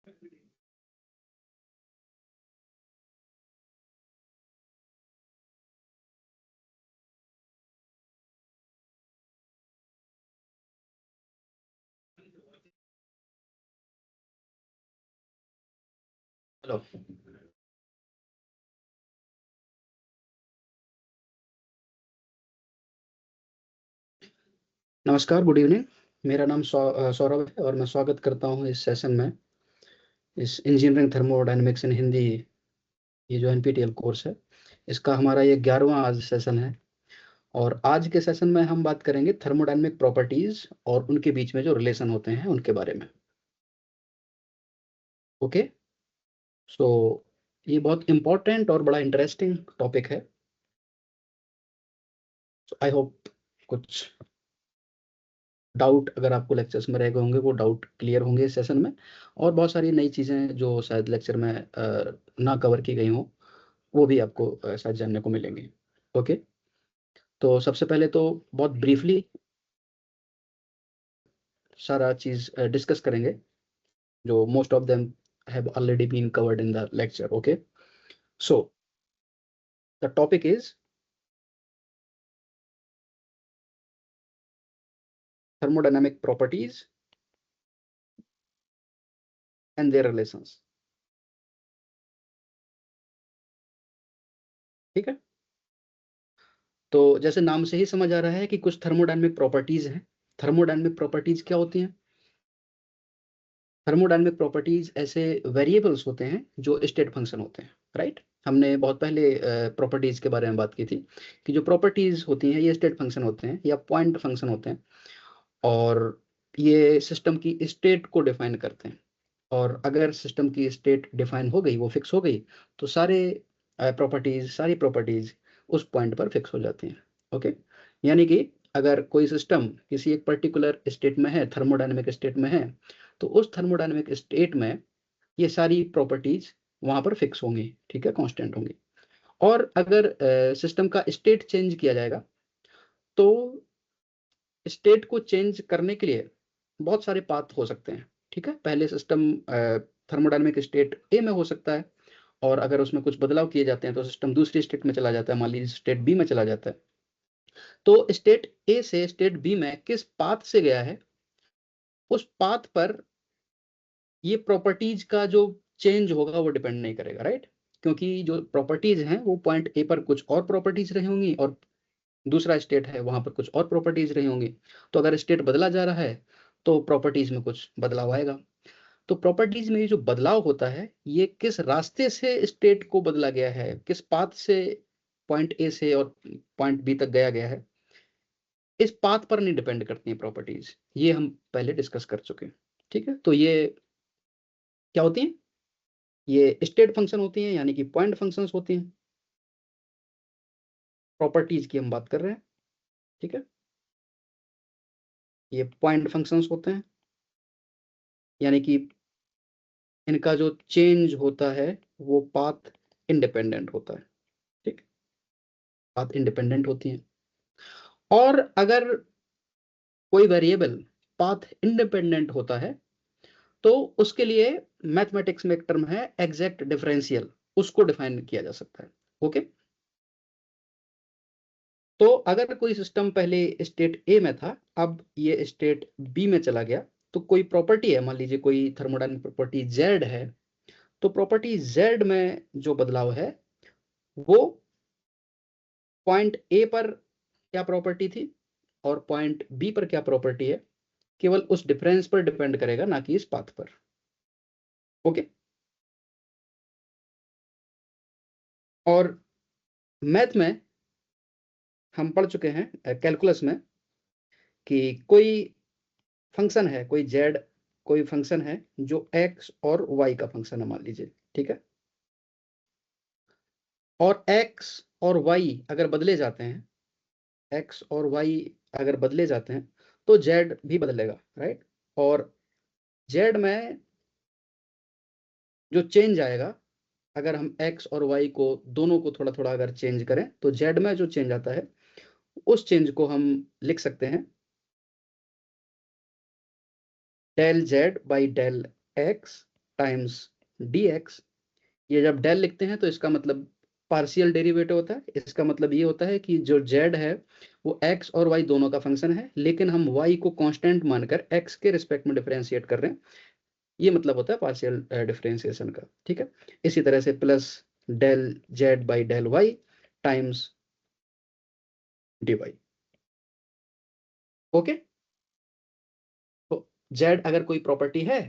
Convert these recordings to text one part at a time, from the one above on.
Hello. नमस्कार, good evening. मेरा नाम सौरभ है और मैं स्वागत करता हूँ इस सेशन में, इस इंजीनियरिंग थर्मोडायनेमिक्स इन हिंदी, ये जो एनपीटीईएल कोर्स है, इसका हमारा ये 11वां आज सेशन है। और आज के सेशन में हम बात करेंगे थर्मोडायनेमिक प्रॉपर्टीज और उनके बीच में जो रिलेशन होते हैं उनके बारे में। ओके, सो ये बहुत इंपॉर्टेंट और बड़ा इंटरेस्टिंग टॉपिक है। आई होप कुछ डाउट अगर आपको लेक्चर्स में रह गए होंगे वो डाउट क्लियर होंगे इस सेशन में, और बहुत सारी नई चीज़ें जो शायद लेक्चर में ना कवर की गई हों वो भी आपको शायद जानने को मिलेंगी। ओके, तो सबसे पहले तो बहुत ब्रीफली सारा चीज़ डिस्कस करेंगे जो most of them have already been covered in the lecture. Okay, so the topic is thermodynamic properties and their relations। ठीक है, तो जैसे नाम से ही समझ आ रहा है कि कुछ थर्मोडायनेमिक प्रॉपर्टीज हैं। थर्मोडायनेमिक प्रॉपर्टीज क्या होती हैं? थर्मोडायनेमिक प्रॉपर्टीज ऐसे वेरिएबल्स होते हैं जो स्टेट फंक्शन होते हैं, राइट। हमने बहुत पहले प्रॉपर्टीज के बारे में बात की थी कि जो प्रॉपर्टीज होती हैं ये स्टेट फंक्शन होते हैं या पॉइंट फंक्शन होते हैं, और ये सिस्टम की स्टेट को डिफाइन करते हैं। और अगर सिस्टम की स्टेट डिफाइन हो गई, वो फिक्स हो गई, तो सारी प्रॉपर्टीज उस पॉइंट पर फिक्स हो जाती हैं। ओके, यानी कि अगर कोई सिस्टम किसी एक पर्टिकुलर स्टेट में है, थर्मोडायनेमिक स्टेट में है, तो उस थर्मोडायनेमिक स्टेट में ये सारी प्रॉपर्टीज वहां पर फिक्स होंगी, ठीक है, कांस्टेंट होंगी। और अगर सिस्टम का स्टेट चेंज किया जाएगा, तो स्टेट को चेंज करने के लिए बहुत सारे पाथ हो सकते हैं। ठीक है, पहले सिस्टम थर्मोडायनेमिक स्टेट ए में हो सकता है, और अगर उसमें कुछ बदलाव किए जाते हैं तो सिस्टम दूसरी स्टेट में चला जाता है, मान लीजिए स्टेट बी में चला जाता है। तो स्टेट ए से स्टेट बी में किस पाथ से गया है, उस पाथ पर ये प्रॉपर्टीज का जो चेंज होगा वो डिपेंड नहीं करेगा, राइट। क्योंकि जो प्रॉपर्टीज हैं वो पॉइंट ए पर कुछ और प्रॉपर्टीज रही होंगी, और दूसरा स्टेट है वहां पर कुछ और प्रॉपर्टीज रही होंगी। तो अगर स्टेट बदला जा रहा है तो प्रॉपर्टीज में कुछ बदलाव आएगा। तो प्रॉपर्टीज में ये जो बदलाव होता है ये किस रास्ते से स्टेट को बदला गया है, किस पाथ से पॉइंट ए से और पॉइंट बी तक गया गया है, इस पाथ पर नहीं डिपेंड करती है प्रॉपर्टीज। ये हम पहले डिस्कस कर चुके हैं। ठीक है, तो ये क्या होती हैं? ये स्टेट फंक्शन होती हैं, यानी कि पॉइंट फंक्शंस होती हैं। प्रॉपर्टीज की हम बात कर रहे हैं, ठीक है। ये पॉइंट फंक्शंस होते हैं, यानी कि इनका जो चेंज होता है वो पाथ इंडिपेंडेंट होता है। ठीक, पाथ इंडिपेंडेंट होती हैं। और अगर कोई वेरिएबल पाथ इंडिपेंडेंट होता है तो उसके लिए मैथमेटिक्स में एक टर्म है एग्जैक्ट डिफरेंशियल, उसको डिफाइन किया जा सकता है। ओके, तो अगर कोई सिस्टम पहले स्टेट ए में था, अब ये स्टेट बी में चला गया, तो कोई प्रॉपर्टी है, मान लीजिए कोई थर्मोडायनेमिक प्रॉपर्टी जेड है, तो प्रॉपर्टी जेड में जो बदलाव है वो पॉइंट ए पर क्या प्रॉपर्टी थी और पॉइंट बी पर क्या प्रॉपर्टी है, केवल उस डिफरेंस पर डिपेंड करेगा, ना कि इस पाथ पर। ओके, और मैथ में हम पढ़ चुके हैं कैलकुलस में कि कोई फंक्शन है, कोई जेड कोई फंक्शन है जो एक्स और वाई का फंक्शन है, मान लीजिए, ठीक है। और एक्स और वाई अगर बदले जाते हैं, एक्स और वाई अगर बदले जाते हैं तो जेड भी बदलेगा, राइट। और जेड में जो चेंज आएगा, अगर हम एक्स और वाई को दोनों को थोड़ा थोड़ा अगर चेंज करें तो जेड में जो चेंज आता है उस चेंज को हम लिख सकते हैं del Z by del x times dx। ये जब डेल लिखते हैं तो इसका मतलब पार्शियल डेरिवेटिव होता है। इसका मतलब ये होता है कि जो z है वो x और y दोनों का फंक्शन है, लेकिन हम y को कांस्टेंट मानकर x के रिस्पेक्ट में डिफरेंशिएट कर रहे हैं। ये मतलब होता है पार्शियल डिफरेंशिएशन का। ठीक है, इसी तरह से plus del z by del y times dy। Okay, तो z अगर कोई प्रॉपर्टी है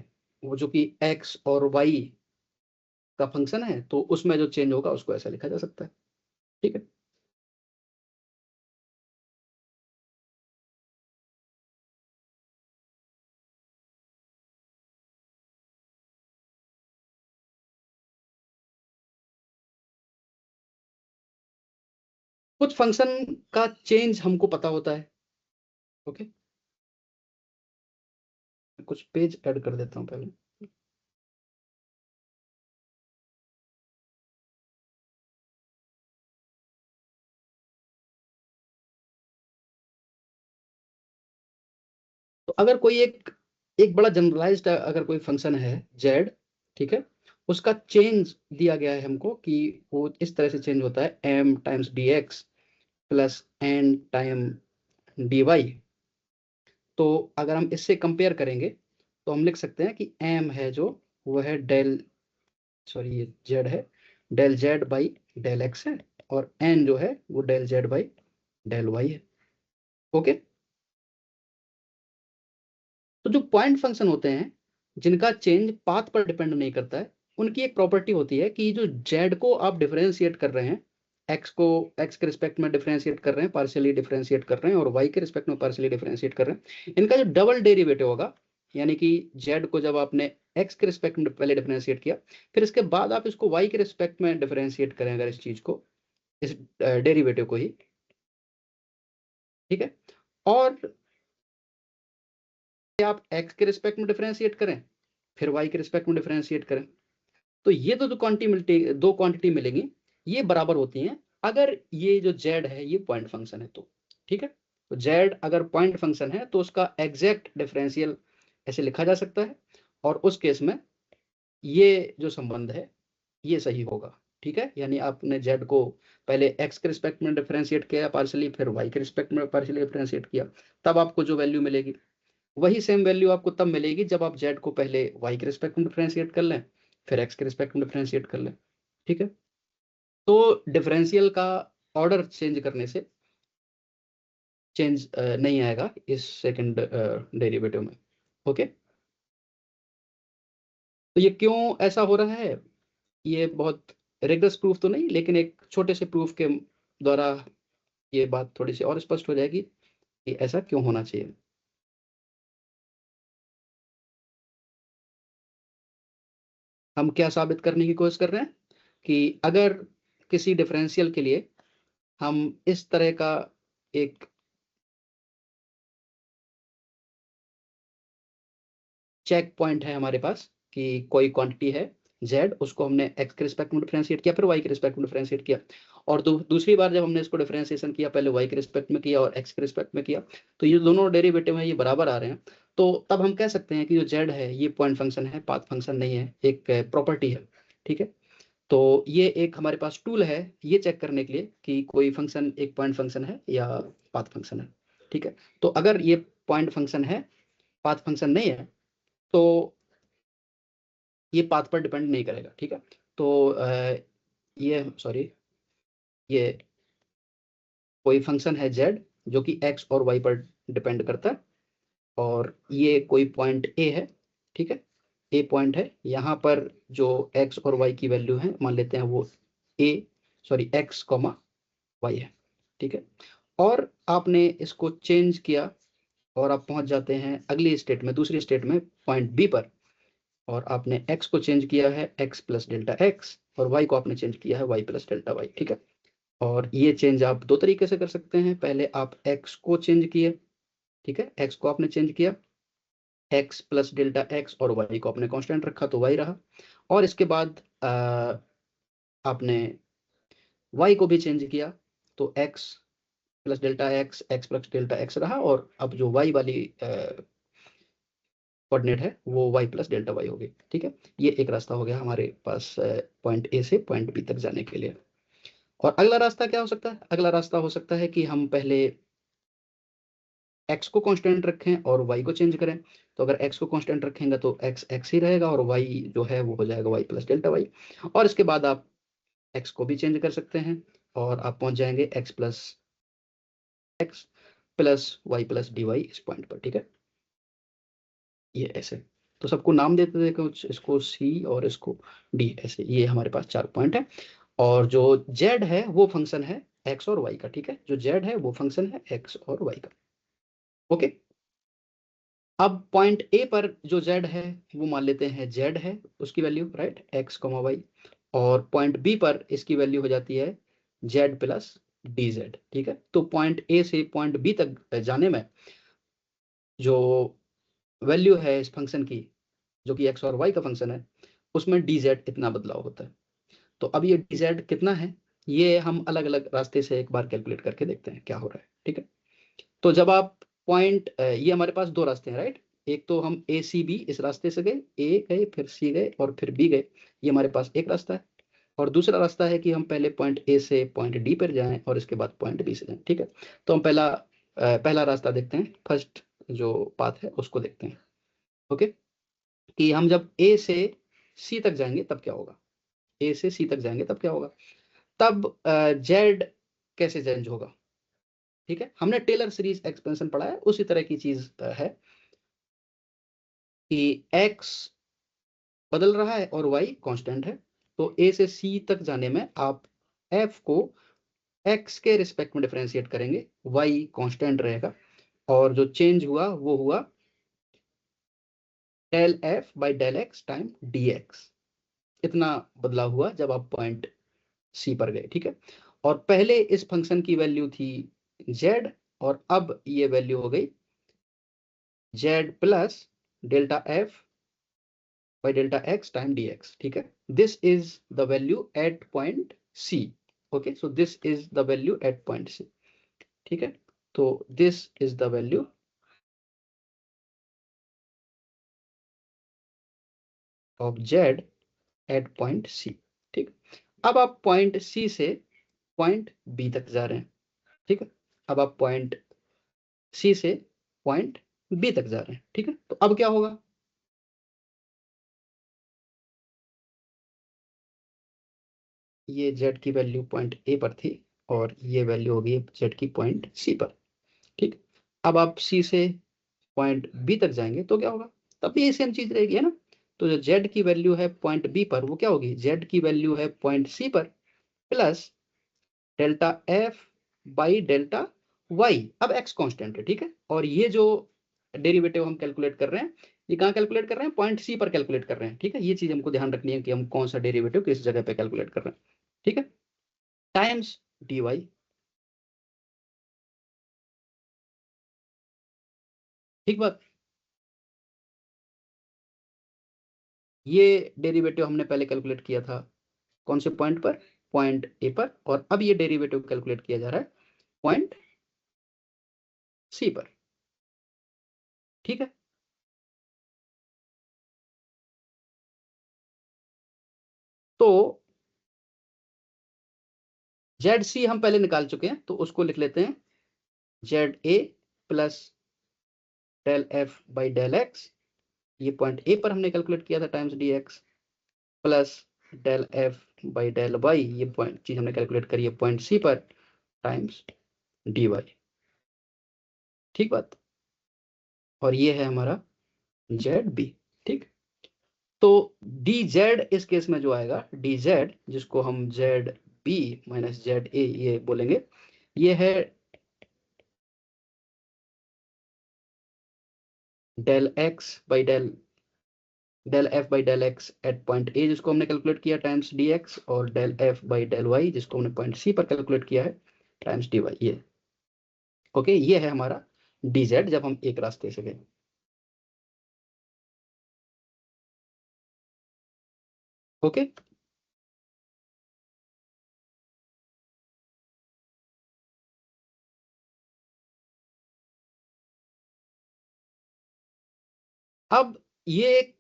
वो जो कि x और y का फंक्शन है, तो उसमें जो चेंज होगा उसको ऐसा लिखा जा सकता है। ठीक है, कुछ फंक्शन का चेंज हमको पता होता है। ओके, कुछ पेज ऐड कर देता हूं पहले। तो अगर कोई एक एक बड़ा जनरलाइज्ड अगर कोई फंक्शन है z, ठीक है, उसका चेंज दिया गया है हमको कि वो इस तरह से चेंज होता है m times dx plus n time dy। तो अगर हम इससे कंपेयर करेंगे तो हम लिख सकते हैं कि m है जो वो है डेल, सॉरी ये z है, del z by del x है, और n जो है वो del z by del y है। ओके, तो जो पॉइंट फंक्शन होते हैं जिनका चेंज पाथ पर डिपेंड नहीं करता है, उनकी एक प्रॉपर्टी होती है कि जो z को आप डिफरेंशिएट कर रहे हैं, x को x के रिस्पेक्ट में डिफरेंशिएट कर रहे हैं, पार्शियली डिफरेंशिएट कर रहे हैं, और y के रिस्पेक्ट में पार्शियली डिफरेंशिएट कर रहे हैं, इनका जो डबल डेरिवेटिव होगा, यानी कि z को जब आपने x के रिस्पेक्ट में पहले डिफरेंशिएट किया, फिर इसके बाद आप इसको y के रिस्पेक्ट में डिफरेंशिएट करें अगर इस चीज को, इस डेरिवेटिव को ही, ठीक है, और आप x के रिस्पेक्ट में डिफरेंशिएट करें, फिर y के रिस्पेक्ट में डिफरेंशिएट करें, तो ये तो जो क्वांटिटी मिलती, दो क्वांटिटी मिलेंगी, ये बराबर होती हैं अगर ये जो z है ये पॉइंट फंक्शन है तो। ठीक है, तो z अगर पॉइंट फंक्शन है तो उसका एग्जैक्ट डिफरेंशियल ऐसे लिखा जा सकता है, और उस केस में ये जो संबंध है ये सही होगा। ठीक है, यानी आपने z को पहले x के रिस्पेक्ट में डिफरेंशिएट किया पार्शली, फिर y के रिस्पेक्ट में पार्शली डिफरेंशिएट किया, तब आपको जो वैल्यू मिलेगी वही सेम वैल्यू आपको तब मिलेगी जब आप z को पहले y के रिस्पेक्ट में डिफरेंशिएट कर लें, फिर x के रिस्पेक्ट में डिफरेंशिएट कर लें। ठीक है, तो डिफरेंशियल का ऑर्डर चेंज करने से चेंज नहीं आएगा इस सेकंड डेरिवेटिव में। ओके, तो ये क्यों ऐसा हो रहा है, ये बहुत रिगरस प्रूफ तो नहीं, लेकिन एक छोटे से प्रूफ के द्वारा ये बात थोड़ी सी और स्पष्ट हो जाएगी कि ऐसा क्यों होना चाहिए। हम क्या साबित करने की कोशिश कर रहे हैं कि अगर किसी डिफरेंशियल के लिए हम इस तरह का एक चेक पॉइंट है हमारे पास कि कोई क्वांटिटी है z, उसको हमने x के रिस्पेक्ट में डिफरेंशिएट किया, फिर y के रिस्पेक्ट में डिफरेंशिएट किया, और दूसरी बार जब हमने इसको डिफरेंशिएशन किया, पहले y के रिस्पेक्ट में किया और x के रिस्पेक्ट में किया, तो ये दोनों डेरिवेटिव हैं ये बराबर आ रहे हैं, तो तब हम कह सकते हैं कि जो z है ये पॉइंट फंक्शन है, पाथ फंक्शन नहीं है, एक प्रॉपर्टी है। ठीक है, तो ये एक हमारे पास टूल है ये चेक करने के लिए कि कोई फंक्शन एक पॉइंट फंक्शन है या पाथ फंक्शन है। ठीक है, तो अगर ये पॉइंट फंक्शन है, पाथ फंक्शन नहीं है, तो ये पाथ पर डिपेंड नहीं करेगा। ठीक है, तो ये सॉरी, ये कोई फंक्शन है z जो कि x और y पर डिपेंड करता है, और ये कोई पॉइंट a है। ठीक है, a पॉइंट है, यहाँ पर जो x और y की वैल्यू है मान लेते हैं वो a, sorry x comma y है। ठीक है, और आपने इसको चेंज किया और आप पहुंच जाते हैं अगली स्टेट में, दूसरी स्टेट में पॉइंट b पर, और आपने x को चेंज किया है x प्लस डेल्टा x, और y को आपने चेंज किया है y प्लस डेल्टा y। ठीक है, और ये चेंज आप दो तरीके से कर सकते हैं, पहले आप x को चेंज किए, ठीक है, x को आपने चेंज किया, x प्लस डेल्टा x, और y को आपने कांस्टेंट रखा तो y रहा, और इसके बाद आपने y को भी चेंज किया, तो x plus delta x, x plus delta x रहा, और अब जो y वाली कोऑर्डिनेट है वो y प्लस डेल्टा वाई होगी। ठीक है, ये एक रास्ता हो गया हमारे पास पॉइंट ए से पॉइंट बी तक जाने के लिए। और अगला रास्ता क्या हो सकता है? अगला रास्ता हो सकता है कि हम पहले x को कांस्टेंट रखें और y को चेंज करें। तो अगर x को कांस्टेंट रखेंगे तो x x ही रहेगा और y जो है वो हो जाएगा y प्लस डेल्टा वाई। और इसके बाद आप x को भी चेंज कर सकते हैं और आप पहुंच जाएंगे x plus X plus Y plus D Y इस पॉइंट पर। ठीक है, ये ऐसे। तो सबको नाम देते थे कुछ, इसको सी और इसको डी, ऐसे। ये हमारे पास 4 पॉइंट है। और जो z है वो फंक्शन है x और y का। ठीक है, जो z है वो फंक्शन है x और y का। ओके, अब पॉइंट ए पर जो z है वो मान लेते हैं z है उसकी वैल्यू, राइट, x y। और पॉइंट बी पर इसकी वैल्यू हो जाती है z प्लस डी जेड। ठीक है, तो पॉइंट ए से पॉइंट बी तक जाने में जो वैल्यू है इस फंक्शन की, जो कि एक्स और वाई का फंक्शन है, उसमें डी जेड इतना बदलाव होता है। तो अब ये डी जेड कितना है, ये हम अलग अलग रास्ते से एक बार कैलकुलेट करके देखते हैं क्या हो रहा है। ठीक है, तो जब आप पॉइंट, ये हमारे पास 2 रास्ते हैं, राइट। एक तो हम ए सी बी इस रास्ते से गए, ए गए फिर सी गए और फिर बी गए, ये हमारे पास एक रास्ता है। और दूसरा रास्ता है कि हम पहले पॉइंट ए से पॉइंट डी पर जाएं और इसके बाद पॉइंट बी से जाएं। ठीक है, तो हम पहला रास्ता देखते हैं, फर्स्ट जो पाथ है उसको देखते हैं। ओके, कि हम जब ए से सी तक जाएंगे तब क्या होगा, ए से सी तक जाएंगे तब क्या होगा, तब जेड कैसे चेंज होगा। ठीक है, हमने टेलर सीरीज एक्सपेंशन पढ़ा है, उसी तरह की चीज है कि एक्स बदल रहा है और वाई कांस्टेंट है। तो ए से सी तक जाने में आप एफ को एक्स के रिस्पेक्ट में डिफरेंशिएट करेंगे, वाई कांस्टेंट रहेगा, और जो चेंज हुआ वो हुआ del F by del X time D X. इतना बदलाव हुआ जब आप पॉइंट सी पर गए। ठीक है, और पहले इस फंक्शन की वैल्यू थी z, और अब ये वैल्यू हो गई z plus delta F by delta X time D X. ठीक है, this is the value at point C. Okay, so this is the value at point C. ठीक है, तो this is the value of z at point C. ठीक, अब आप point सी से point B तक जा रहे हैं। ठीक है, अब आप पॉइंट सी से पॉइंट बी तक जा रहे हैं। ठीक है, तो अब क्या होगा, ये z की वैल्यू पॉइंट ए पर थी और ये वैल्यू होगी z की पॉइंट सी पर। ठीक, अब आप सी से पॉइंट बी तक जाएंगे तो क्या होगा, तब भी ये सेम चीज रहेगी, है ना। तो जो z की वैल्यू है पॉइंट बी पर वो क्या होगी, z की वैल्यू है पॉइंट सी पर plus delta F by delta Y. अब x कांस्टेंट है। ठीक है, और ये जो डेरिवेटिव हम कैलकुलेट कर रहे हैं, ये कहाँ कैलकुलेट कर रहे हैं, पॉइंट सी पर कैलकुलेट कर रहे हैं। ठीक है, ये चीज हमको ध्यान रखनी है कि हम कौन सा डेरिवेटिव किस जगह पे कैलकुलेट कर रहे हैं। ठीक है, टाइम्स डी वाई। ठीक बात, ये डेरिवेटिव हमने पहले कैलकुलेट किया था कौन से पॉइंट पर, पॉइंट ए पर, और अब ये डेरिवेटिव कैलकुलेट किया जा रहा है पॉइंट सी पर। ठीक है, तो जेड सी हम पहले निकाल चुके हैं, तो उसको लिख लेते हैं Z A plus del F by del X, ये पॉइंट ए पर हमने कैलकुलेट किया था times D x, plus del F by del Y, ये पॉइंट चीज हमने कैलकुलेट करी है पॉइंट सी पर, टाइम्स डी वाई। ठीक बात, और ये है हमारा जेड बी। ठीक, तो डी जेड इस केस में जो आएगा, डी जेड जिसको हम Z B minus Z A ये बोलेंगे, ये है del x by del F by del X at point A जिसको हमने कैलकुलेट किया टाइम्स डी एक्स, और del F by del Y जिसको हमने पॉइंट सी पर कैलकुलेट किया है टाइम्स डी वाई, ये। ओके, ये है हमारा डी जेड जब हम एक रास्ते से गए। ओके, अब ये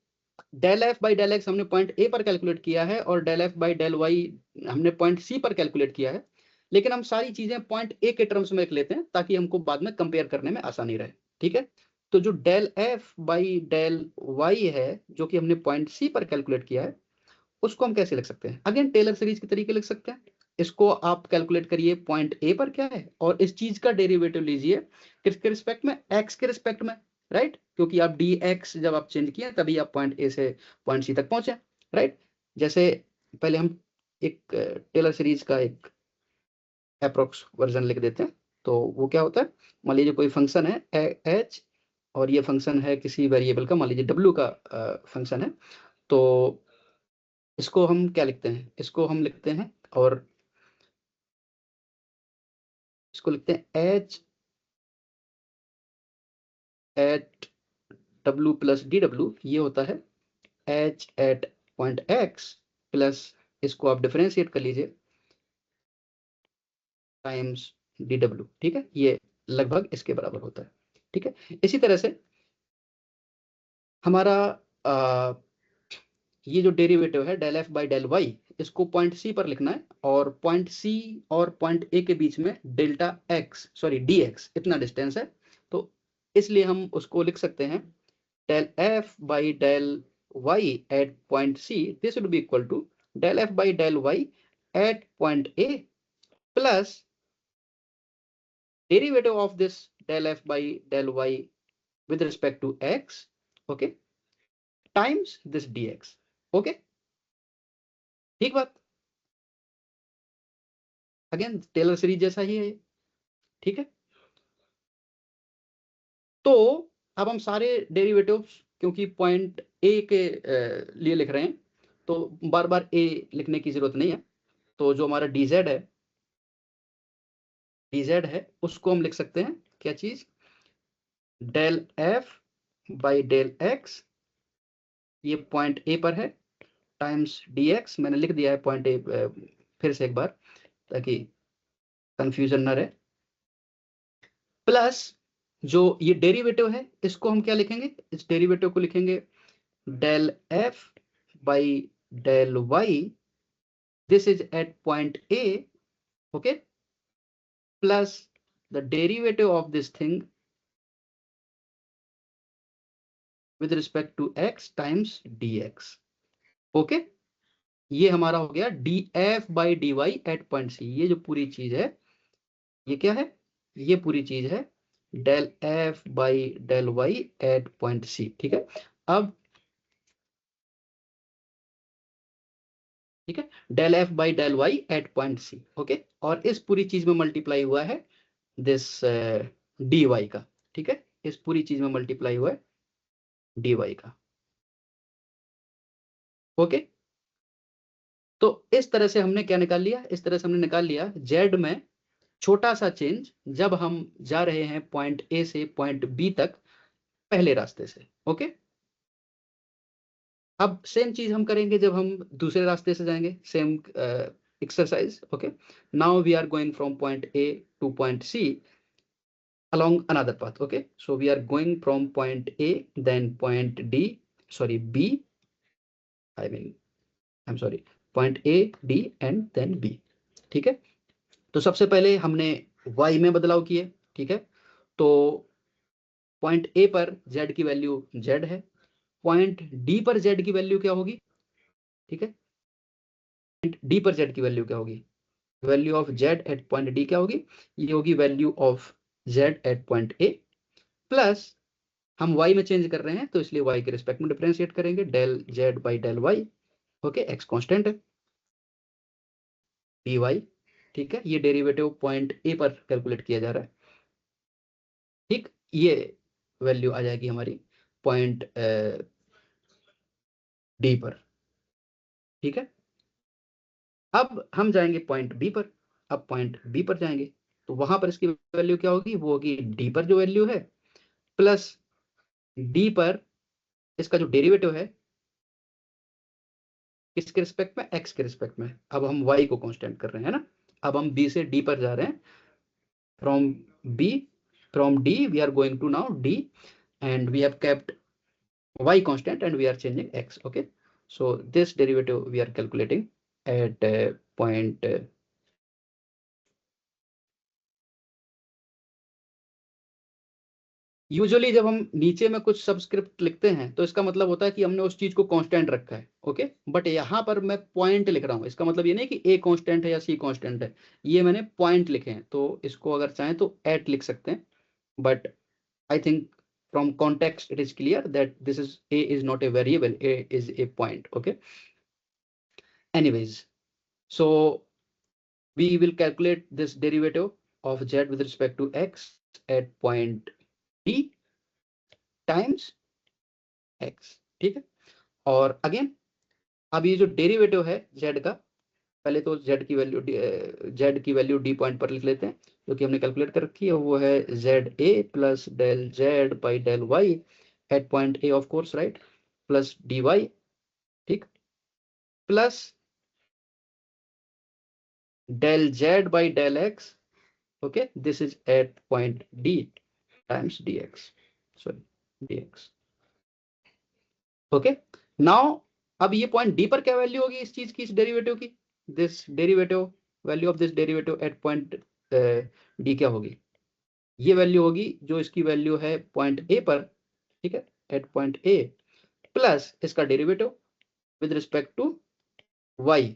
del F by del X हमने पॉइंट ए पर कैलकुलेट किया है और del F by del Y हमने पॉइंट सी पर कैलकुलेट किया है, लेकिन हम सारी चीजें पॉइंट ए के टर्म्स में लिख लेते हैं ताकि हमको बाद में कंपेयर करने में आसानी रहे। ठीक है, तो जो del F by del Y है जो कि हमने पॉइंट सी पर कैलकुलेट किया है, उसको हम कैसे लिख सकते हैं? अगेन टेलर सीरीज के तरीके लिख सकते हैं। इसको आप कैलकुलेट करिए पॉइंट ए पर क्या है और इस चीज का डेरिवेटिव लीजिए किसके रिस्पेक्ट में? एक्स के रिस्पेक्ट में, राइट? क्योंकि आप डी एक्स जब आप चेंज किए तभी आप पॉइंट ए से पॉइंट सी तक पहुंचे, राइट? जैसे पहले हम एक टेलर सीरीज का एक अप्रोक्स वर्जन लिख देते हैं। तो वो क्या होता है, मान लीजिए कोई फंक्शन है एच और ये फंक्शन है किसी वेरिएबल का, मान लीजिए डब्ल्यू का फंक्शन है। तो इसको हम क्या लिखते हैं? इसको हम लिखते हैं और इसको लिखते हैं H at W plus D W, ये होता है H at point X plus, इसको आप डिफरेंशिएट कर लीजिए, टाइम्स डी डब्ल्यू। ठीक है, ये लगभग इसके बराबर होता है। ठीक है, इसी तरह से हमारा ये जो डेरिवेटिव है del F by del Y, इसको पॉइंट सी पर लिखना है और पॉइंट सी और पॉइंट ए के बीच में delta x sorry D X इतना डिस्टेंस है। तो इसलिए हम उसको लिख सकते हैं del f by del y at point C, this would be equal to del f by del y at point A plus derivative of this del f by del y with respect to x, okay, times this dx, okay? ठीक बात, again Taylor series जैसा ही है, ठीक है? तो अब हम सारे डेरिवेटिव्स क्योंकि पॉइंट ए के लिए लिख रहे हैं तो बार बार ए लिखने की जरूरत नहीं है। तो जो हमारा dz है उसको हम लिख सकते हैं क्या चीज? Del F by del X, ये पॉइंट ए पर है, टाइम्स डी एक्स, मैंने लिख दिया है पॉइंट ए फिर से एक बार ताकि कंफ्यूजन ना रहे, प्लस जो ये डेरिवेटिव है इसको हम क्या लिखेंगे? इस डेरिवेटिव को लिखेंगे del F by del Y, this is at point A, okay, plus the derivative of this thing with respect to x times dx, okay? ये हमारा हो गया D F by D Y at point C. ये जो पूरी चीज है ये क्या है? ये पूरी चीज है del F by del Y at point C. ठीक है, अब ठीक है, del F by del Y at point C, okay, और इस पूरी चीज में मल्टीप्लाई हुआ है दिस डी वाई का। ठीक है, इस पूरी चीज में मल्टीप्लाई हुआ है डी वाई का, ओके। तो इस तरह से हमने क्या निकाल लिया? इस तरह से हमने निकाल लिया जेड में छोटा सा चेंज जब हम जा रहे हैं पॉइंट ए से पॉइंट बी तक पहले रास्ते से, ओके। अब सेम चीज हम करेंगे जब हम दूसरे रास्ते से जाएंगे, same exercise, okay. Now we are going from point A to point C along another path, okay, so we are going from point A then point D, sorry B, I mean I'm sorry, point A D and then B। ठीक है, तो सबसे पहले हमने y में बदलाव किए, ठीक है। तो पॉइंट ए पर z की वैल्यू z है, पॉइंट डी पर z की वैल्यू क्या होगी? ठीक है, पॉइंट डी पर z की वैल्यू क्या होगी? Value of z at point D क्या होगी? ये होगी value of z at point A, plus हम y में चेंज कर रहे हैं तो इसलिए y के रिस्पेक्ट में डिफरेंशिएट करेंगे, del z by del y, okay, x constant है, dy। ठीक है, ये डेरिवेटिव पॉइंट ए पर कैलकुलेट किया जा रहा है, ठीक, ये वैल्यू आ जाएगी हमारी पॉइंट डी पर। ठीक है, अब हम जाएंगे पॉइंट बी पर। अब पॉइंट बी पर जाएंगे तो वहां पर इसकी वैल्यू क्या होगी? वो होगी डी पर जो वैल्यू है प्लस डी पर इसका जो डेरिवेटिव है किसके रिस्पेक्ट में? एक्स के रिस्पेक्ट में। अब हम वाई को कांस्टेंट कर रहे हैं ना, अब हम बी से डी पर जा रहे हैं, from B, from D we are going to now D, and we have kept y constant and we are changing x. Okay, so this derivative we are calculating at point usually जब हम नीचे में कुछ subscript लिखते हैं तो इसका मतलब होता है कि हमने उस चीज को कांस्टेंट रखा है। ओके, बट यहाँ पर मैं पॉइंट लिख रहा हूँ, इसका मतलब ये नहीं कि ए कांस्टेंट है या सी कांस्टेंट है, ये मैंने पॉइंट लिखे हैं, तो इसको अगर चाहें तो एट लिख सकते हैं, but I think from context it is clear that this is a is not a variable, a is a point. Okay, anyways, so we will calculate this derivative of z with respect to x at point d times x। ठीक है, और again अब ये जो derivative है z का, पहले तो z की वैल्यू d पॉइंट पर लिख लेते हैं, जो कि हमने कैलकुलेट कर रखी है, वो है z a plus del z by del y at point a of course, right, plus dy, ठीक, plus del z by del x, okay, this is at point d times dx, sorry, dx। Okay, now अब ये point D पर क्या value होगी इस चीज की, इस डेरिवेटिव की, this derivative value of this derivative eight point D क्या होगी, ये वैल्यू होगी जो इसकी वैल्यू है पॉइंट ए पर, ठीक है, एट पॉइंट ए, प्लस इसका derivative with respect to Y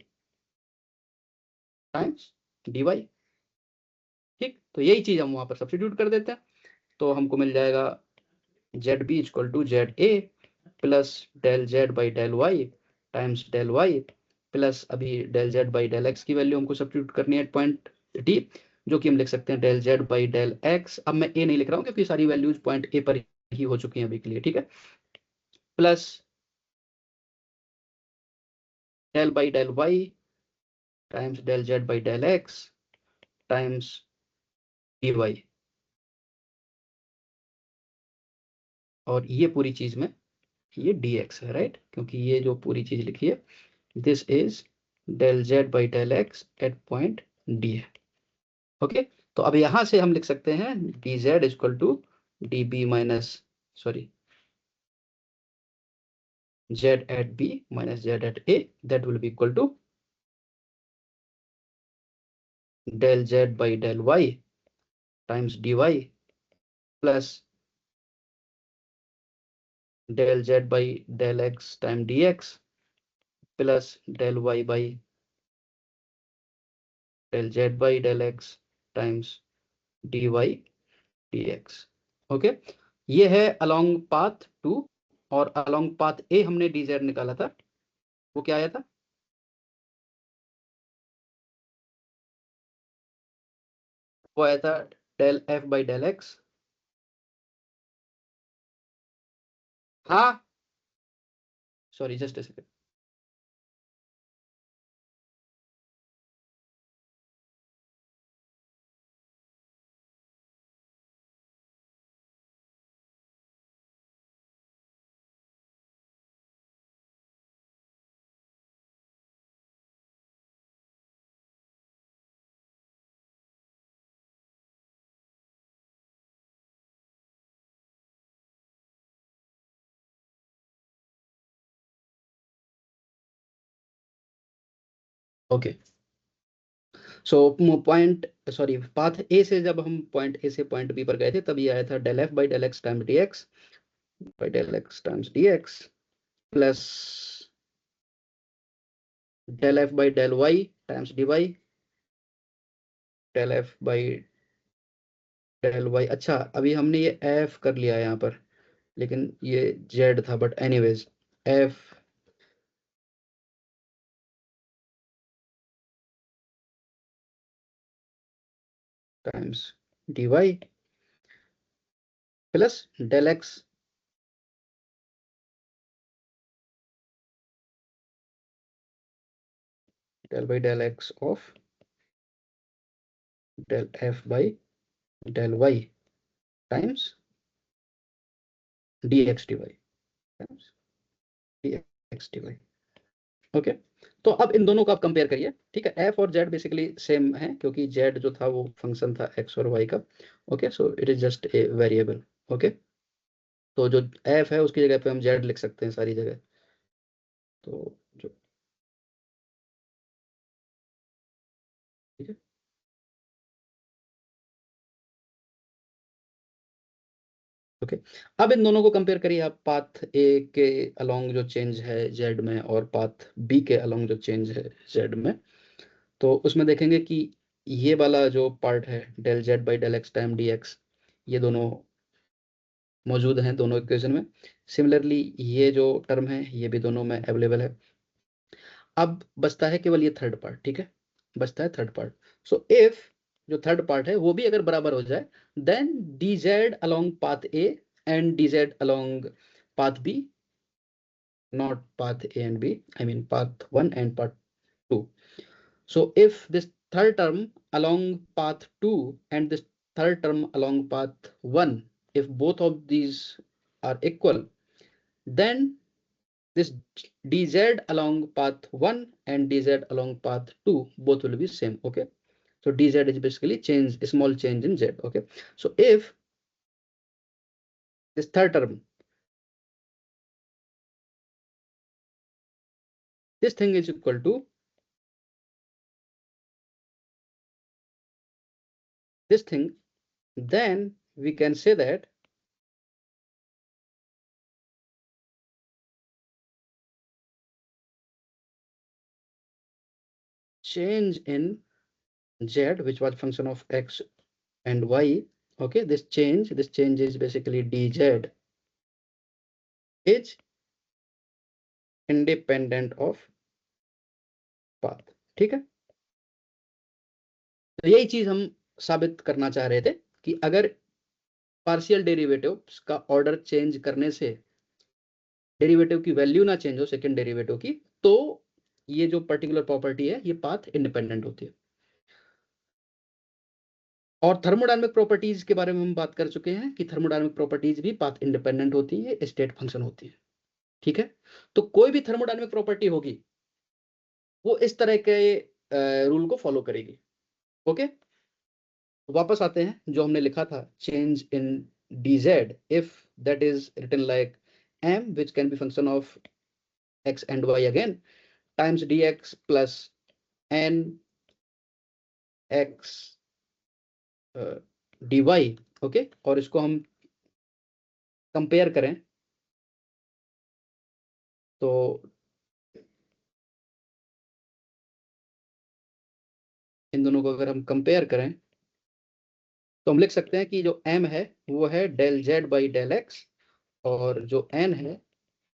times D Y. ठीक, तो यही चीज हम वहां पर सब्स्टिट्यूट कर देते हैं, तो हमको मिल जाएगा Z B equal to Z A plus del Z by del Y times del Y, plus अभी del Z by del x की वैल्यू हमको सब्स्टिट्यूट करनी है पॉइंट डी, जो कि हम लिख सकते हैं del Z by del X, अब मैं ए नहीं लिख रहा हूँ क्योंकि सारी वैल्यूज पॉइंट ए पर ही हो चुकी हैं अभी के लिए, ठीक है, plus del by del Y times del Z by del x times D Y, और ये पूरी चीज में ये dx है, राइट, क्योंकि ये जो पूरी चीज लिखी है this is del Z by del X at point D है। ओके, तो अब यहां से हम लिख सकते हैं D Z equal to D B minus, sorry, Z at B minus Z at A, that will be equal to del Z by del Y times D Y plus del Z by del X time D x plus del Y by del Z by del x times D Y D X. Okay, ये है along path two, और along path A हमने D Z निकाला था, वो क्या आया था, वो आया था del F by del X. हाँ, sorry, just a second, okay, so point, sorry, path A से जब हम पॉइंट ए से पॉइंट बी पर गए थे तब ये आया था del F by del x times D X by del x times D x plus del F by del Y times D Y, del F by del Y, अच्छा अभी हमने ये एफ कर लिया है यहाँ पर, लेकिन ये जेड था, but anyways F times D Y plus del X del by del X of del F by del Y times D X D Y times D X D Y. Okay, तो अब इन दोनों को आप compare करिए, ठीक है, F और Z basically same है क्योंकि जेड जो था वो फंक्शन था एक्स और वाई का। Okay, so it is just a variable. Okay, तो जो एफ है उसकी जगह पे हम जेड लिख सकते हैं सारी जगह। तो जो ठीक है। ओके, अब इन दोनों को कंपेयर करिए आप, पाथ ए के अलोंग जो चेंज है जेड में और पाथ बी के अलोंग जो चेंज है जेड में। तो उसमें देखेंगे कि ये वाला जो पार्ट है del Z by del X time D X, ये दोनों मौजूद हैं दोनों इक्वेशन में। सिमिलरली ये जो टर्म है ये भी दोनों में अवेलेबल है। अब बचता है केवल ये थर्ड पार्ट, ठीक है, बचता है थर्ड पार्ट। सो इफ जो थर्ड पार्ट है वो भी अगर बराबर हो जाए, then D Z along path A and D Z along path B, not path A and B, I mean path 1 and path 2. So if this third term along path 2 and this third term along path 1, if both of these are equal, then this dz along path 1 and dz along path 2 both will be same. Okay, so dz is basically change, a small change in z. Okay, so if this third term, this thing is equal to this thing, then we can say that change in z, which was function of x and y, okay, this change is basically dz is independent of path, ठीक है। तो यही चीज हम साबित करना चाह रहे थे कि अगर पार्शियल डेरिवेटिव्स का ऑर्डर चेंज करने से डेरिवेटिव की वैल्यू ना चेंज हो सेकंड डेरिवेटिव की, तो ये जो पर्टिकुलर प्रॉपर्टी है ये पाथ इंडिपेंडेंट होती है। और थर्मोडायनामिक प्रॉपर्टीज के बारे में हम बात कर चुके हैं कि थर्मोडायनामिक प्रॉपर्टीज भी पाथ इंडिपेंडेंट होती है, स्टेट फंक्शन होती है, ठीक है। तो कोई भी थर्मोडायनामिक प्रॉपर्टी होगी वो इस तरह के रूल को फॉलो करेगी। ओके, वापस आते हैं जो हमने लिखा था, change in dz if that is written like m which can be function of x and y again times dx plus n x dy। Okay, और इसको हम कंपेयर करें तो इन दोनों को अगर हम कंपेयर करें तो हम लिख सकते हैं कि जो m है वो है del z by del x, और जो n है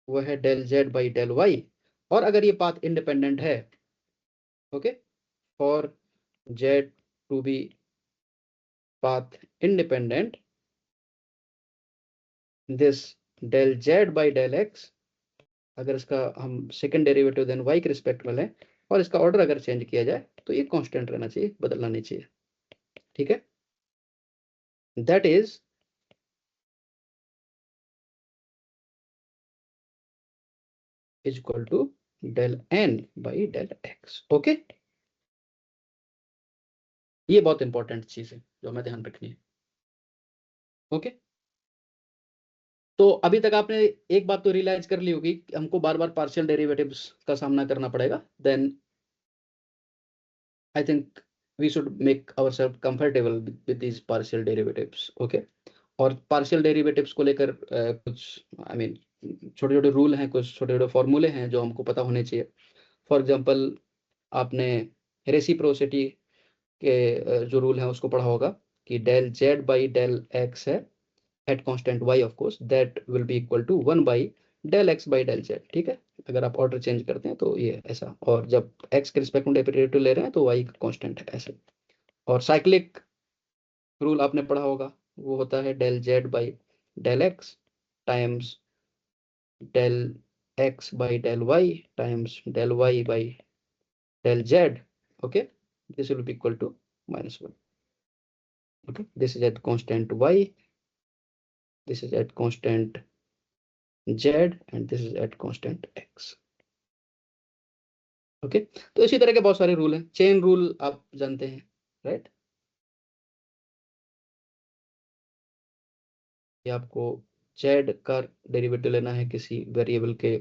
वो है del z by del y. और अगर ये पाथ इंडिपेंडेंट है, okay, for z to be path independent, this del z by del x, अगर इसका हम सेकंड डेरिवेटिव देन y के रिस्पेक्ट में लें और इसका ऑर्डर अगर चेंज किया जाए तो ये कांस्टेंट रहना चाहिए, बदलना नहीं चाहिए, ठीक है। That is equal to del n by del x। Okay, ये बहुत इंपॉर्टेंट चीज है जो हमें ध्यान रखनी है। ओके, तो अभी तक आपने एक बात तो रियलाइज कर ली होगी कि हमको बार बार पार्शियल डेरिवेटिव्स का सामना करना पड़ेगा, then I think we should make ourself comfortable with these partial derivatives. Okay, और पार्शियल डेरिवेटिव्स को लेकर कुछ आई मीन छोटे छोटे रूल हैं, कुछ छोटे छोटे फॉर्मूले हैं जो हमको पता होने चाहिए। फॉर एग्जांपल आपने रेसिप्रोसिटी के जो रूल है उसको पढ़ा होगा कि del Z by del X है at constant y of course, that will be equal to 1 by del x by del Z, ठीक है। अगर आप ऑर्डर चेंज करते हैं तो ये ऐसा, और जब x के रिस्पेक्ट में डेरिवेटिव ले रहे हैं तो y कांस्टेंट है ऐसे। और साइक्लिक रूल आपने पढ़ा होगा, वो होता है del Z by del x times del x by del Y times del Y by del z. Okay, this will be equal to -1. Okay, this is at constant y, this is at constant z, and this is at constant x. Okay, तो इसी तरह के बहुत सारे rule हैं। Chain rule आप जानते हैं, राइट, ये आपको जेड का डेरिवेटिव लेना है किसी वेरिएबल के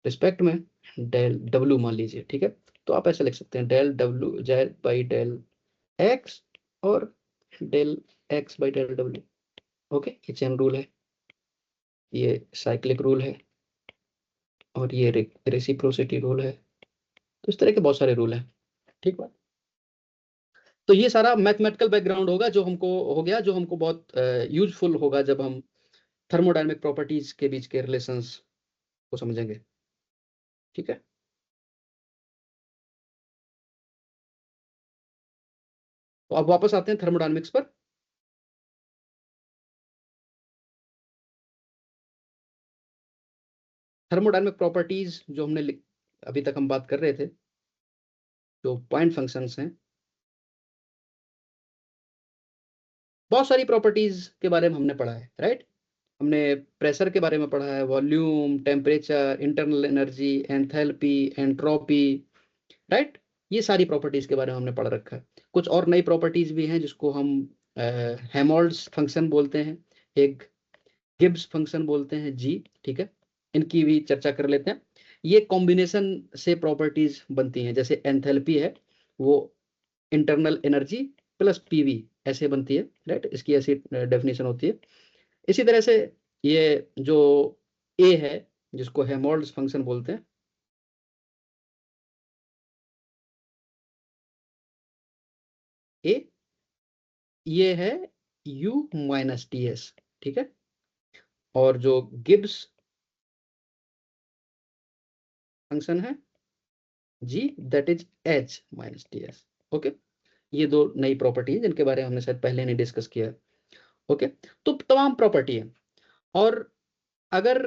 रिस्पेक्ट में, डेल डब्ल्यू मान लीजिए, ठीक है। तो आप ऐसे लिख सकते हैं del W Z by del x और del x by del W. Okay, ये चेन रूल है, ये साइक्लिक रूल है, और ये रेसिप्रोसिटी रूल है। तो इस तरह के बहुत सारे रूल हैं, ठीक है। तो ये सारा मैथमेटिकल बैकग्राउंड होगा जो हमको हो गया, जो हमको बहुत यूजफुल होगा जब हम थर्मोडायनेमिक प्रॉपर्टीज के बीच के रिलेशंस को समझेंगे, ठीक है। तो अब वापस आते हैं थर्मोडायनेमिक्स पर। थर्मोडायनेमिक प्रॉपर्टीज जो हमने अभी तक हम बात कर रहे थे, जो पॉइंट फंक्शंस हैं, बहुत सारी प्रॉपर्टीज के बारे में हमने पढ़ा है, राइट। हमने प्रेशर के बारे में पढ़ा है, volume, temperature, internal energy, enthalpy, entropy, right. ये सारी प्रॉपर्टीज के बारे में हमने पढ़ रखा है। कुछ और नई प्रॉपर्टीज भी हैं जिसको हम हेमोल्ड्स फंक्शन बोलते हैं, एक गिब्स फंक्शन बोलते हैं जी, ठीक है। इनकी भी चर्चा कर लेते हैं। ये कॉम्बिनेशन से प्रॉपर्टीज बनती हैं, जैसे एंथैल्पी है वो इंटरनल एनर्जी प्लस पीवी ऐसे बनती है, राइट। इसकी ऐसी डेफिनेशन होती है। इसी तरह से ये जो ए है जिसको हेमोल्ड्स फंक्शन बोलते हैं, ए ये है u माइनस टी एस, ठीक है। और जो गिब्स फंक्शन है G, that is h minus T S. Okay, ये दो नई प्रॉपर्टी है जिनके बारे में हमने शायद पहले नहीं डिस्कस किया है। ओके, तो तमाम प्रॉपर्टी है। और अगर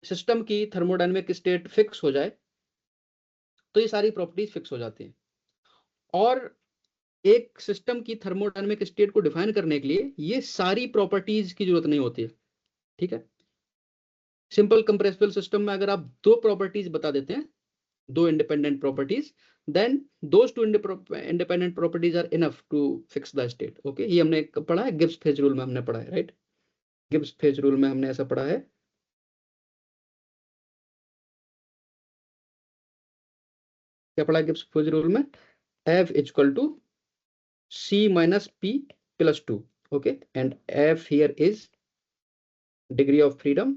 सिस्टम की थर्मोडायनेमिक स्टेट फिक्स हो जाए तो ये सारी प्रॉपर्टीज फिक्स हो जाती हैं। और एक सिस्टम की थर्मोडायनेमिक स्टेट को डिफाइन करने के लिए ये सारी प्रॉपर्टीज की जरूरत नहीं होती है, ठीक है। सिंपल कंप्रेसिबल सिस्टम में अगर आप दो प्रॉपर्टीज बता देते हैं, दो independent properties, then those two independent properties are enough to fix the state. Okay, ये हमने पढ़ा है, गिब्स फेज रूल में हमने पढ़ा है, राइट। गिब्स फेज रूल में हमने ऐसा पढ़ा है, क्या पढ़ा है गिब्स फेज रूल में, f equal to c minus p plus two. Okay, and f here is degree of freedom,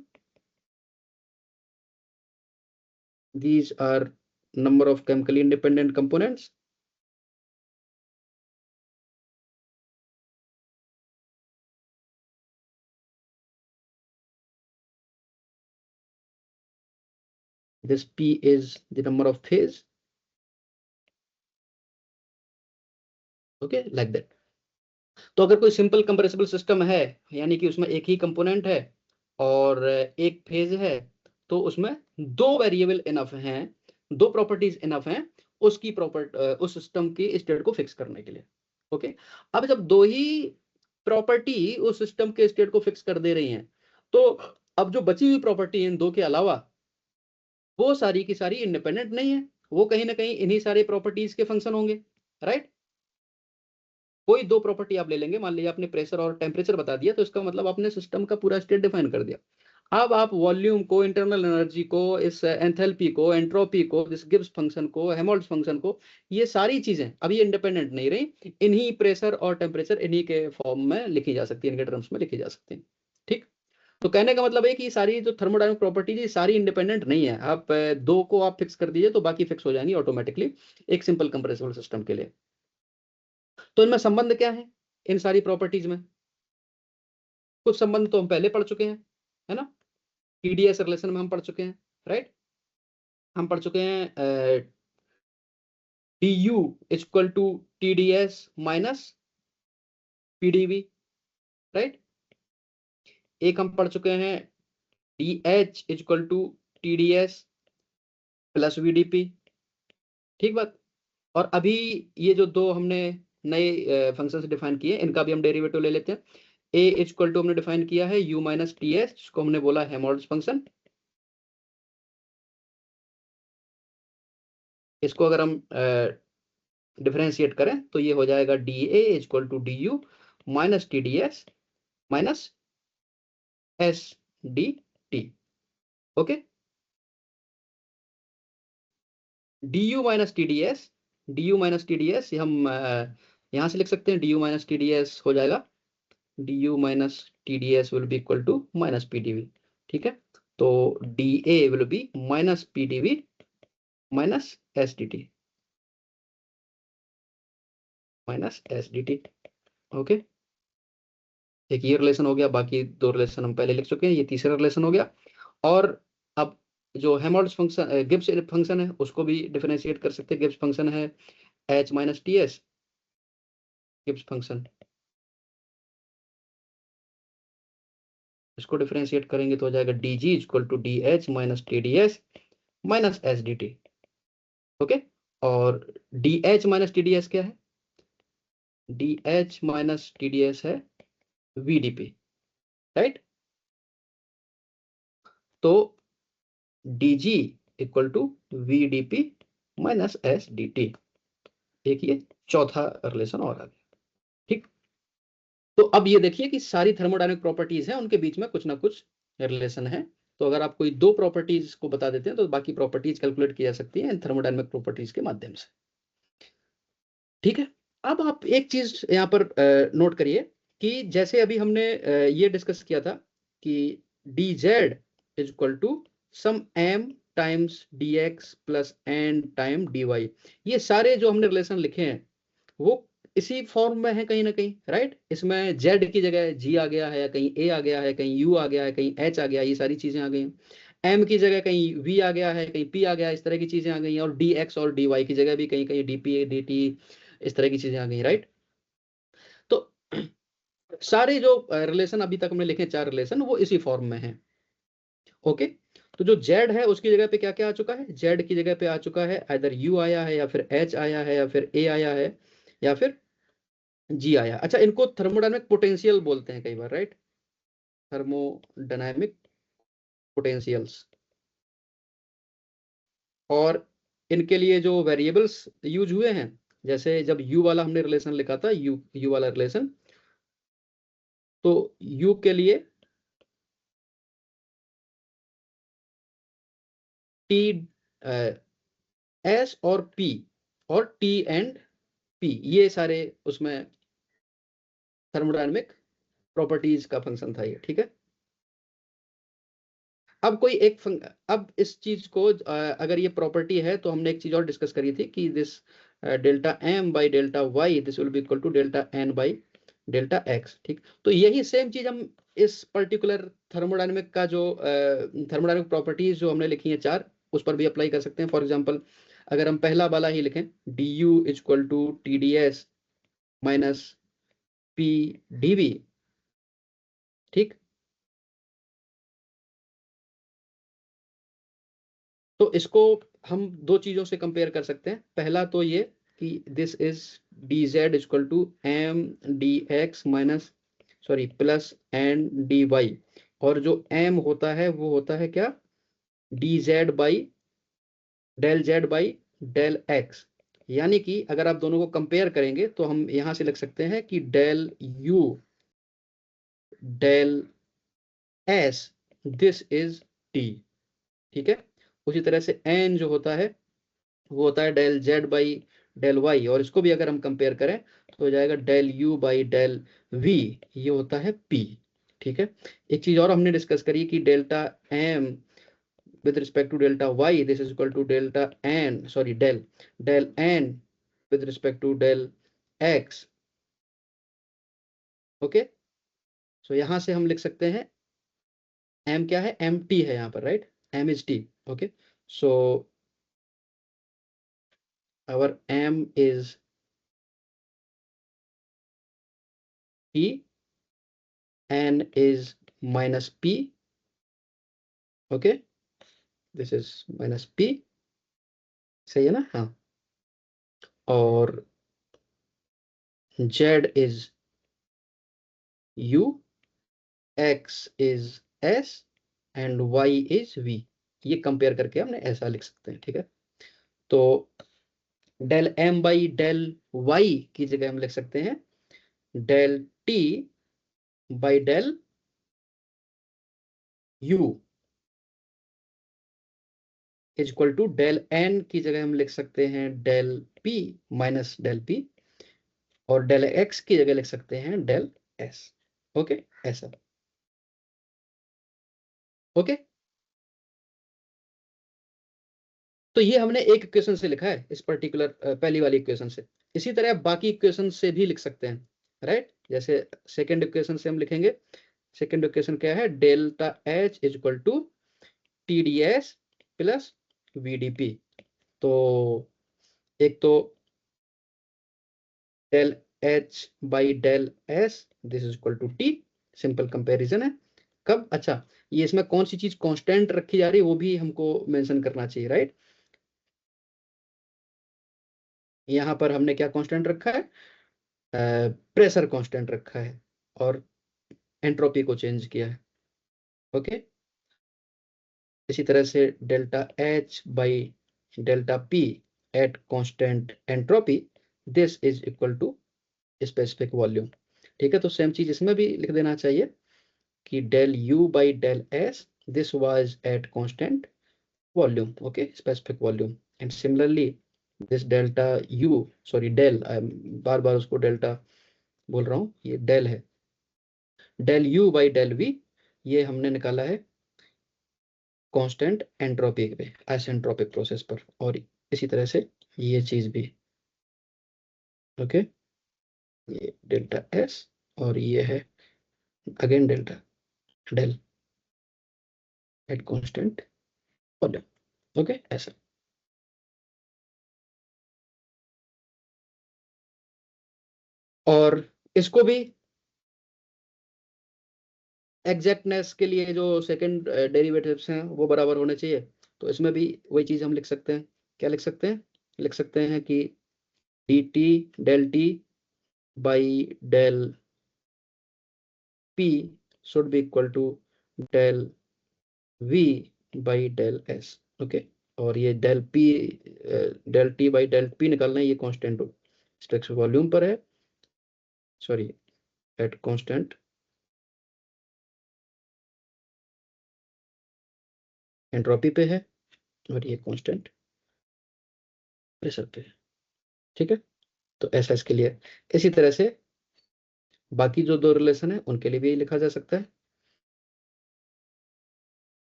these are number of chemically independent components, this p is the number of phase, okay, like that। तो अगर कोई simple compressible system है, यानी कि उसमें एक ही component है और एक फेज है, तो उसमें दो वेरिएबल इनफ हैं, दो प्रॉपर्टीज इनफ हैं उसकी उस सिस्टम की स्टेट को फिक्स करने के लिए। ओके, अब जब दो ही प्रॉपर्टी उस सिस्टम के स्टेट को फिक्स कर दे रही हैं, तो अब जो बची हुई प्रॉपर्टी इन दो के अलावा वो सारी की सारी इंडिपेंडेंट नहीं है, वो कहीं ना कहीं इन्हीं सारे प्रॉपर्टीज के फंक्शन होंगे, राइट। कोई दो प्रॉपर्टी आप ले लेंगे, मान लीजिए आपने प्रेशर और टेम्परेचर बता दिया, तो इसका मतलब आपने सिस्टम का पूरा स्टेट डिफाइन कर दिया। अब आप वॉल्यूम को, इंटरनल एनर्जी को, इस एंथैल्पी को, एंट्रोपी को, इस गिब्स फंक्शन को, हेमोल्ड्स फंक्शन को, ये सारी चीजें अभी इंडिपेंडेंट नहीं रही, इन्हीं प्रेशर और टेम्परेचर इन्हीं के फॉर्म में लिखी जा सकती है, इनके टर्म्स में लिखी जा सकती है, ठीक। तो कहने का मतलब है कि सारी जो थर्मोडायनामिक प्रॉपर्टीज है सारी इंडिपेंडेंट नहीं है। आप दो को आप फिक्स कर दीजिए तो बाकी फिक्स हो जाएंगी ऑटोमेटिकली एक सिंपल कंप्रेसिबल सिस्टम के लिए। तो इनमें संबंध क्या है, इन सारी प्रॉपर्टीज में कुछ संबंध तो हम पहले पढ़ चुके हैं, है ना। टीडीएस रिलेशन में हम पढ़ चुके हैं, राइट। हम पढ़ चुके हैं d u equal to t D S minus p d v, right. एक हम पढ़ चुके हैं d h equal to t D s plus v d p, ठीक बात। और अभी ये जो दो हमने नए फंक्शन डिफाइन किए, इनका भी हम डेरिवेटिव ले लेते हैं। ए इक्वल टू हमने डिफाइन किया है u माइनस टी एस, जिसको हमने बोला हेमोल्ड्स फंक्शन। इसको अगर हम डिफरेंशिएट करें तो ये हो जाएगा d a equal to d u minus T D S minus S D T. Okay, d u minus T D s, d u minus T D s हम यहां से लिख सकते हैं, d u minus T D s हो जाएगा d u minus T D s will be equal to minus p d v. ठीक है, तो d a will be minus p d v minus S D T, minus S D T. Okay, एक ये relation हो गया, बाकी दो relation हम पहले लिख चुके हैं, ये तीसरा रिलेशन हो गया। और अब जो हेमोल्ड्स फंक्शन, गिब्स फंक्शन है, उसको भी डिफरेंशिएट कर सकते हैं। गिब्स फंक्शन है H minus T S, Gibbs function, इसको डिफरेंशिएट करेंगे तो हो जाएगा D G equal to D H minus T D S minus S D T. Okay, और D H minus T D S क्या है? D H minus T D S है V D P, right. तो D G equal to we D P minus S D T. एक ये चौथा relation और आ गया। ठीक, तो अब ये देखिए कि सारी थर्मोडायनेमिक प्रॉपर्टीज हैं, उनके बीच में कुछ ना कुछ रिलेशन है। तो अगर आप कोई दो प्रॉपर्टीज को बता देते हैं तो बाकी प्रॉपर्टीज कैलकुलेट की जा सकती हैं थर्मोडायनेमिक प्रॉपर्टीज के माध्यम से। ठीक है, अब आप एक चीज यहाँ पर नोट करिए कि जैसे अभी हमने ये डिस्कस किया था कि d z is equal to some m times D x plus n time d Y. ये सारे जो हमने रिलेशन लिखे हैं वो इसी फॉर्म में है कहीं ना कहीं, राइट। इसमें जेड की जगह जी आ गया है, कहीं ए आ गया है, कहीं यू आ गया है, कहीं एच आ गया, ये सारी चीजें आ गई हैं। एम की जगह कहीं वी आ गया है, कहीं पी आ गया है, इस तरह की चीजें आ गई हैं। और डी एक्स और डी वाई की जगह भी कहीं कहीं डी पी डी टी, इस तरह की चीजें आ गई, राइट। तो सारे जो रिलेशन अभी तक हमने लिखे, चार रिलेशन, वो इसी फॉर्म में है। ओके, तो जो जेड है उसकी जगह पे क्या क्या आ चुका है? जेड की जगह पे आ चुका है आइदर यू आया है, या फिर एच आया है, या फिर ए आया है, या फिर जी आया। अच्छा, इनको थर्मोडायनेमिक पोटेंशियल बोलते हैं कई बार, राइट। Thermodynamic potentials. और इनके लिए जो वेरिएबल्स यूज हुए हैं, जैसे जब यू वाला हमने रिलेशन लिखा था, यू वाला रिलेशन, तो यू के लिए टी एस और पी, और टी एंड पी, ये सारे उसमें थर्मोडायनेमिक प्रॉपर्टीज का फंक्शन था ये। ठीक है, अब कोई एक अब इस चीज को अगर ये प्रॉपर्टी है तो हमने एक चीज और डिस्कस करी थी कि this delta m by delta Y this will be equal to delta n by delta x. ठीक, तो यही सेम चीज हम इस पर्टिकुलर थर्मोडायनेमिक का जो थर्मोडायनेमिक प्रॉपर्टीज जो हमने लिखी है चार, उस पर भी अप्लाई कर सकते हैं। फॉर एग्जाम्पल, अगर हम पहला वाला ही लिखें, d u equal to t D S minus p d v. ठीक, तो इसको हम दो चीजों से कंपेयर कर सकते हैं। पहला तो ये कि this is d Z equal to m d x minus, sorry, plus n d Y. और जो एम होता है वो होता है क्या? D z by del Z by del x. यानी कि अगर आप दोनों को कंपेयर करेंगे तो हम यहां से लिख सकते हैं कि del u del S this is t. ठीक है, उसी तरह से एन जो होता है वो होता है del Z by del y, और इसको भी अगर हम कंपेयर करें तो हो जाएगा del you by del we, ये होता है पी। ठीक है, एक चीज और हमने डिस्कस करी कि delta M with respect to delta Y this is equal to delta N, sorry, del del N with respect to del X. Okay, so यहां से हम लिख सकते हैं एम क्या है? एम टी है यहाँ पर, right. M is t. Okay, so our m is p, n is minus p. Okay, this is minus p, सही है ना? हाँ, और z is u, x is s and y is v। ये compare करके हमने ऐसा लिख सकते हैं। ठीक है, तो del m by del y की जगह हम लिख सकते हैं del t by del u is equal to del n की जगह हम लिख सकते हैं del p minus del p, और डेल एक्स की जगह लिख सकते हैं डेल एस। ओके, ऐसा। ओके, तो ये हमने एक इक्वेशन से लिखा है, इस पर्टिकुलर पहली वाली इक्वेशन से। इसी तरह आप बाकी इक्वेशन से भी लिख सकते हैं, राइट। जैसे सेकंड इक्वेशन से हम लिखेंगे, सेकंड इक्वेशन क्या है, delta h is equal to t D s plus v D p. तो एक तो del h by del S this is equal to t, simple comparison है। कब, अच्छा, ये इसमें कौन सी चीज कांस्टेंट रखी जा रही है वो भी हमको मेंशन करना चाहिए, राइट। यहाँ पर हमने क्या कांस्टेंट रखा है, प्रेशर कांस्टेंट रखा है, और एंट्रोपी को चेंज किया है। ओके, इसी तरह से delta h by delta p at constant entropy this is equal to specific volume. ठीक है, तो सेम चीज इसमें भी लिख देना चाहिए कि del you by del S this was at constant volume, okay, specific volume. And similarly this delta U, sorry del, बार बार उसको डेल्टा बोल रहा हूँ, ये डेल है, del you by del we, ये हमने निकाला है कांस्टेंट एंट्रोपी पे, आइसेंट्रोपिक प्रोसेस पर। और इसी तरह से ये चीज भी, ओके, ये डेल्टा एस, और ये है again delta del at constant volume. Okay, ऐसा। और इसको भी एग्जैक्टनेस के लिए जो सेकंड डेरिवेटिव्स हैं वो बराबर होने चाहिए, तो इसमें भी वही चीज हम लिख सकते हैं। क्या लिख सकते हैं, लिख सकते हैं कि d t del t by del p should be equal to del we by del s. Okay, और ये del p, del t by del p निकालना है, ये कांस्टेंट स्ट्रक्चर वॉल्यूम पर है, सॉरी, एट कांस्टेंट एंट्रोपी पे है, और ये कांस्टेंट प्रेशर पे है। ठीक है, तो ऐसा इसके लिए। इसी तरह से बाकी जो दो रिलेशन है उनके लिए भी यही लिखा जा सकता है।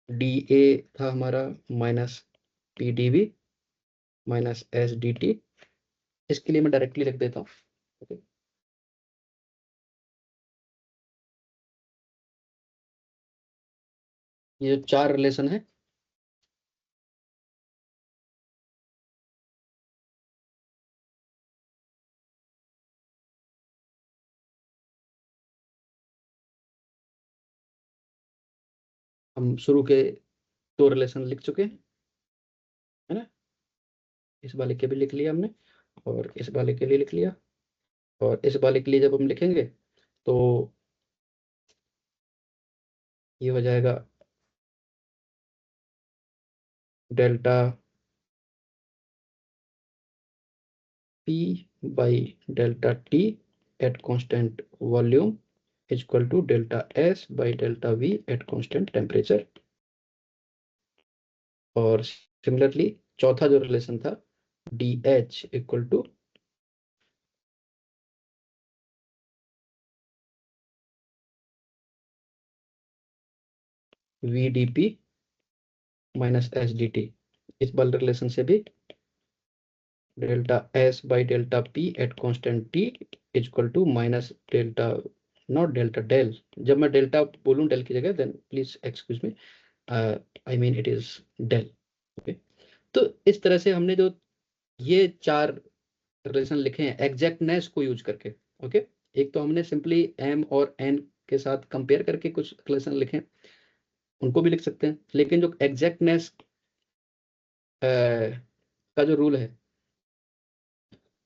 डी ए था हमारा minus p d v minus S D t, इसके लिए मैं डायरेक्टली लिख देता हूँ। okay? ये जो चार रिलेशन है, हम शुरू के दो रिलेशन लिख चुके हैं, है ना। इस वाले के भी लिख लिया हमने, और इस वाले के लिए लिख लिया, और इस वाले के लिए जब हम लिखेंगे तो ये हो जाएगा delta p by delta t at constant volume is equal to delta s by delta v at constant temperature. और सिमिलरली चौथा जो रिलेशन था, d h equal to we D P minus S D t, इस वाले relation से भी delta s by delta p at constant t is equal to minus delta, not delta, del, जब मैं डेल्टा बोलूं डेल की जगह, then please excuse me, I mean it is del. Okay, तो इस तरह से हमने जो ये चार रिलेशन लिखे हैं एग्जैक्टनेस को यूज करके। ओके, एक तो हमने सिंपली एम और एन के साथ कंपेयर करके कुछ रिलेशन लिखे, उनको भी लिख सकते हैं, लेकिन जो एग्जैक्टनेस का जो रूल है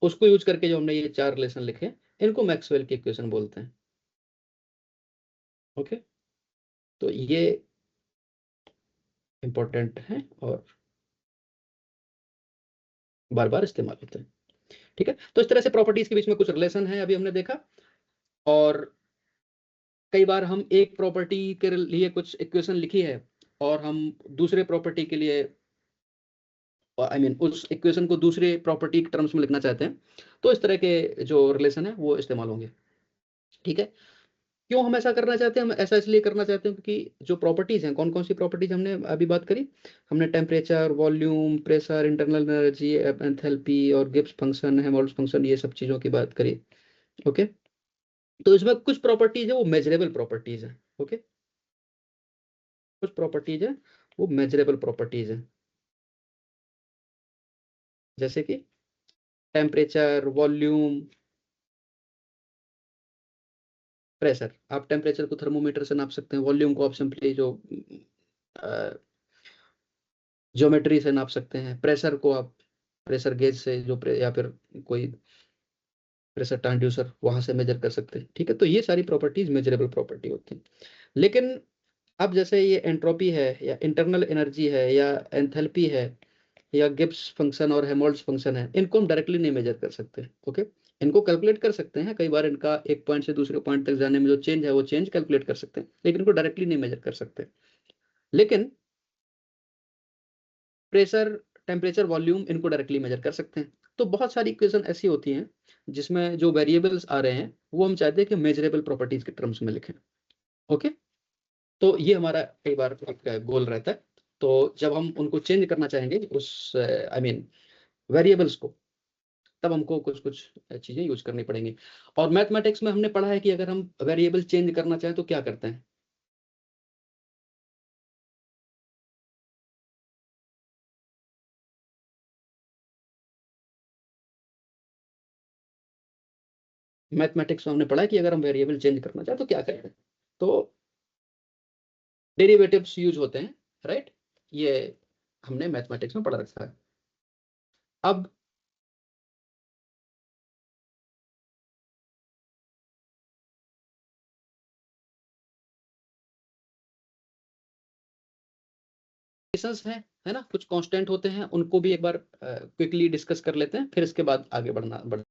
उसको यूज करके जो हमने ये चार रिलेशन लिखे, इनको मैक्सवेल की इक्वेशन बोलते हैं। ओके, तो ये इंपॉर्टेंट है और बार बार इस्तेमाल होते हैं। ठीक है, तो इस तरह से प्रॉपर्टीज के बीच में कुछ रिलेशन है, अभी हमने देखा। और कई बार हम एक प्रॉपर्टी के लिए कुछ इक्वेशन लिखी है और हम दूसरे प्रॉपर्टी के लिए उस इक्वेशन को दूसरे प्रॉपर्टी के टर्म्स में लिखना चाहते हैं, तो इस तरह के जो रिलेशन है वो इस्तेमाल होंगे। ठीक है, क्यों हम ऐसा करना चाहते हैं? हम ऐसा इसलिए करना चाहते हैं क्योंकि जो प्रॉपर्टीज हैं, कौन कौन सी प्रॉपर्टीज हमने अभी बात करी, हमने temperature, volume, pressure, internal energy, enthalpy और गिब्स फंक्शन, हेल्महोल्ट्ज फंक्शन, ये सब चीजों की बात करी। ओके, तो इसमें कुछ प्रॉपर्टीज है वो मेजरेबल प्रॉपर्टीज है। ओके, कुछ प्रॉपर्टीज है वो मेजरेबल प्रॉपर्टीज है, जैसे कि टेम्परेचर, वॉल्यूम, प्रेशर। आप टेम्परेचर को थर्मोमीटर से नाप सकते हैं, वॉल्यूम को आप सिंपली जो ज्योमेट्री से नाप सकते हैं, प्रेशर को आप प्रेशर गेज से या फिर कोई प्रेशर ट्रांसड्यूसर वहां से मेजर कर सकते हैं। ठीक है, तो ये सारी प्रॉपर्टीज मेजरेबल प्रॉपर्टी होती हैं। लेकिन अब जैसे ये एंट्रोपी है या इंटरनल एनर्जी है या एंथैल्पी है या गिब्स फंक्शन और हेल्महोल्ट्ज फंक्शन है, इनको हम डायरेक्टली नहीं मेजर कर सकते। ओके, इनको कैलकुलेट कर सकते हैं, कई बार इनका एक पॉइंट से दूसरे पॉइंट तक जाने में जो चेंज है वो चेंज कैलकुलेट कर सकते हैं, लेकिन इनको डायरेक्टली नहीं मेजर कर सकते। लेकिन प्रेशर, टेम्परेचर, वॉल्यूम, इनको डायरेक्टली मेजर कर सकते हैं। तो बहुत सारी इक्वेशन ऐसी होती हैं जिसमें जो वेरिएबल्स आ रहे हैं वो हम चाहते हैं कि मेजरेबल प्रॉपर्टीज के टर्म्स में लिखें। ओके, तो ये हमारा कई बार एक गोल रहता है। तो जब हम उनको चेंज करना चाहेंगे उस वेरिएबल्स को, तब हमको कुछ कुछ चीजें यूज करनी पड़ेंगी। और मैथमेटिक्स में हमने पढ़ा है कि अगर हम वेरिएबल चेंज करना चाहें तो क्या करते हैं। मैथमेटिक्स में हमने पढ़ा है कि अगर हम वेरिएबल चेंज करना चाहें तो क्या करें, तो डेरिवेटिव्स यूज होते हैं, राइट। ये हमने मैथमेटिक्स में पढ़ा रखा है। अब इक्वेशंस हैं, है ना, कुछ कांस्टेंट होते हैं, उनको भी एक बार क्विकली डिस्कस कर लेते हैं, फिर इसके बाद आगे बढ़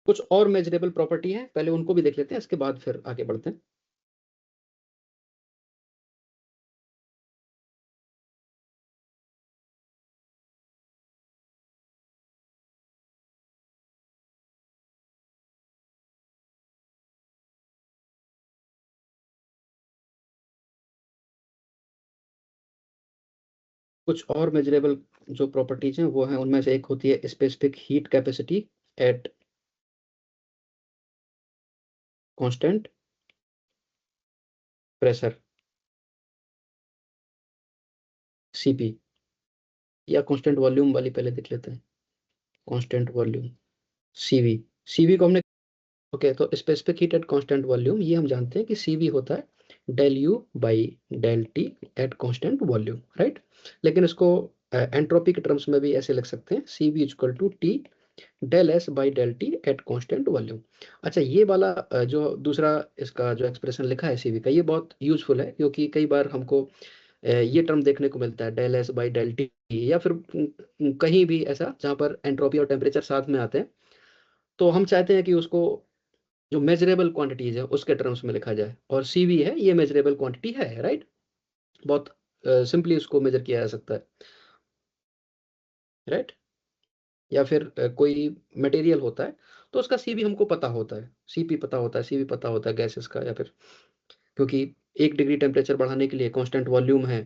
कुछ और मेजरेबल प्रॉपर्टी है, पहले उनको भी देख लेते हैं, इसके बाद फिर आगे बढ़ते हैं। कुछ और मेजरेबल जो प्रॉपर्टीज हैं वो हैं, उनमें से एक होती है specific heat capacity at constant pressure, CP. या कांस्टेंट वॉल्यूम वाली पहले देख लेते हैं, कांस्टेंट वॉल्यूम, सीवी। सीवी को हमने, ओके, तो specific heat at constant volume, ये हम जानते हैं कि सीवी होता है del you by del T at constant volume, right. लेकिन इसको एंट्रोपी के टर्म्स में भी ऐसे लिख सकते हैं, c v equal to t del S by del T at constant volume. अच्छा, ये वाला जो दूसरा इसका जो एक्सप्रेशन लिखा है सीवी का, ये बहुत यूजफुल है, क्योंकि कई बार हमको ये टर्म देखने को मिलता है del S by del t, या फिर कहीं भी ऐसा जहाँ पर एंट्रोपी और टेम्परेचर साथ में आते हैं, तो हम चाहते हैं कि उसको जो मेजरेबल क्वांटिटीज है उसके टर्म्स में लिखा जाए, और सीवी है ये मेजरेबल क्वांटिटी है, राइट। बहुत सिंपली उसको मेजर किया जा सकता है, राइट। या फिर कोई मटेरियल होता है तो उसका सीवी हमको पता होता है, सीपी पता होता है, सीवी पता होता है गैसेस का, या फिर क्योंकि 1 डिग्री टेम्परेचर बढ़ाने के लिए कांस्टेंट वॉल्यूम है,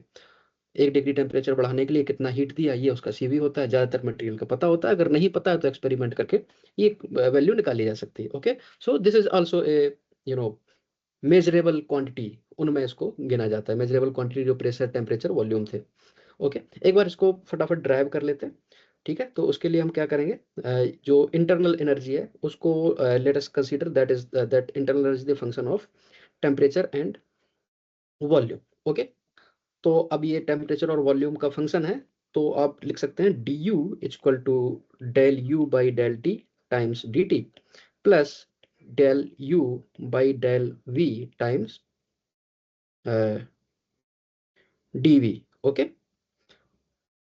1 डिग्री टेम्परेचर बढ़ाने के लिए कितना हीट दिया, ये उसका सीवी होता है, ज़्यादातर मटेरियल का पता होता है। अगर नहीं पता है तो एक्सपेरिमेंट करके ये वैल्यू निकाली जा सकती है। Okay, so this is also a you know measurable quantity, उनमें इसको गिना जाता है, मेजरेबल क्वांटिटी जो प्रेशर, टेम्परेचर, वॉल्यूम थे। ओके, एक बार इसको फटाफट ड्राइव कर लेते हैं। ठीक है, तो उसके लिए हम क्या करेंगे, जो इंटरनल एनर्जी है उसको let us consider that internal energy the function of temperature and volume. Okay, तो अब ये टेम्परेचर और वॉल्यूम का फंक्शन है, तो आप लिख सकते हैं d u equal to del you by del t times d t plus del you by del v times dv। Okay,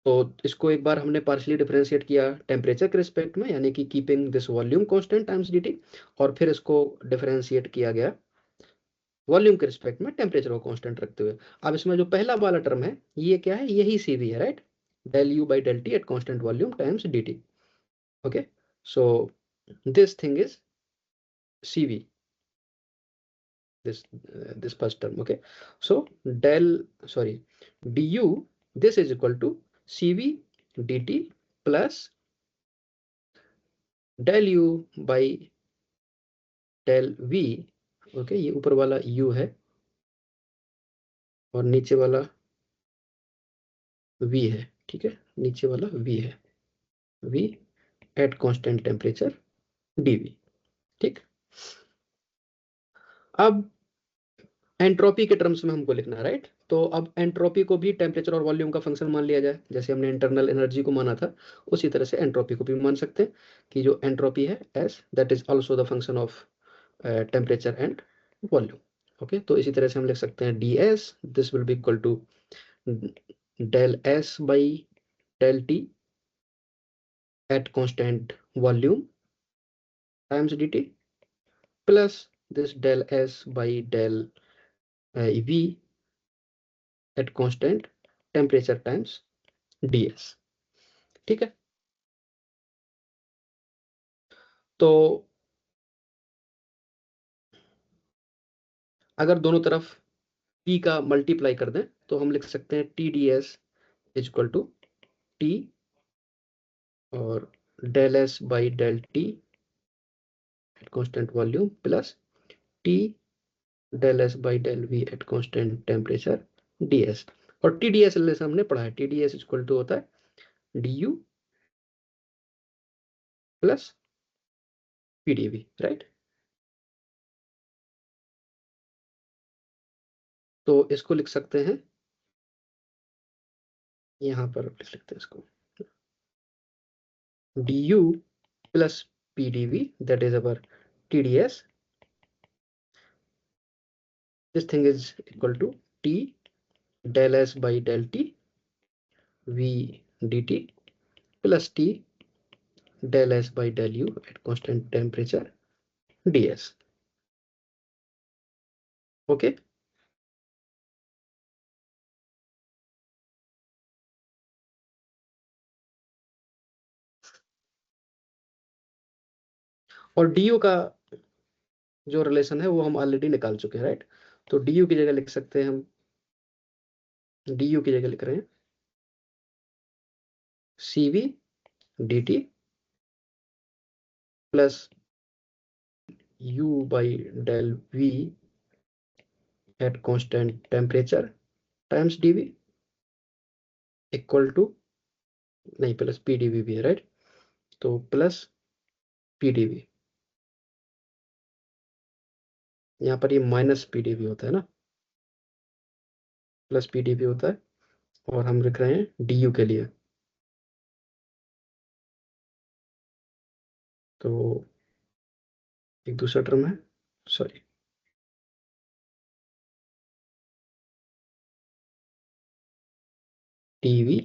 तो इसको एक बार हमने पार्शियली डिफरेंशिएट किया टेम्परेचर के रिस्पेक्ट में, यानी कि keeping this volume constant times dt, और फिर इसको डिफरेंशिएट किया गया वॉल्यूम के रिस्पेक्ट में टेम्परेचर को कांस्टेंट रखते हुए। अब इसमें जो पहला वाला टर्म है ये क्या है, यही cv है, right, del you by del T at constant volume times dt। Okay, so this thing is cv, this first term। okay, so du, this is equal to cv dt plus del u by del v। Okay, ये ऊपर वाला u है और नीचे वाला v है, ठीक है, नीचे वाला v है, v at constant temperature dv। ठीक, अब एंट्रोपी के टर्म्स में हमको लिखना है, राइट। तो अब एंट्रोपी को भी टेम्परेचर और वॉल्यूम का फंक्शन मान लिया जाए, जैसे हमने इंटरनल एनर्जी को माना था उसी तरह से एंट्रोपी को भी मान सकते हैं कि जो एंट्रोपी है s that is also the function of temperature and volume. Okay, तो इसी तरह से हम लिख सकते हैं d s, this will be equal to del S by del T at constant volume times d t plus this del S by del we at constant temperature times ds। ठीक है, तो अगर दोनों तरफ p का multiply कर दें तो हम लिख सकते हैं T D S is equal to T और del S by del T at constant volume plus T del S by del we at constant temperature ds। और टी डी एस जैसे हमने पढ़ा है, T D S equal to होता है d U plus P d V, right. तो इसको लिख सकते हैं, यहां पर लिख सकते हैं इसको du plus pdv, that is our tds। this thing is equal to t del s by del t v dt plus t del s by del u at constant temperature ds। Okay, और du का जो relation है वो हम already निकाल चुके हैं, right. तो du की जगह लिख सकते हैं हम, du की जगह लिख रहे हैं cv dt प्लस u by del v at constant temperature times dv equal to, नहीं प्लस पीडीवी भी है, राइट, तो प्लस पीडीवी, यहाँ पर ये माइनस पीडीवी होता है ना, प्लस पीडीवी होता है, और हम लिख रहे हैं डीयू के लिए। तो एक दूसरा टर्म है, sorry, t v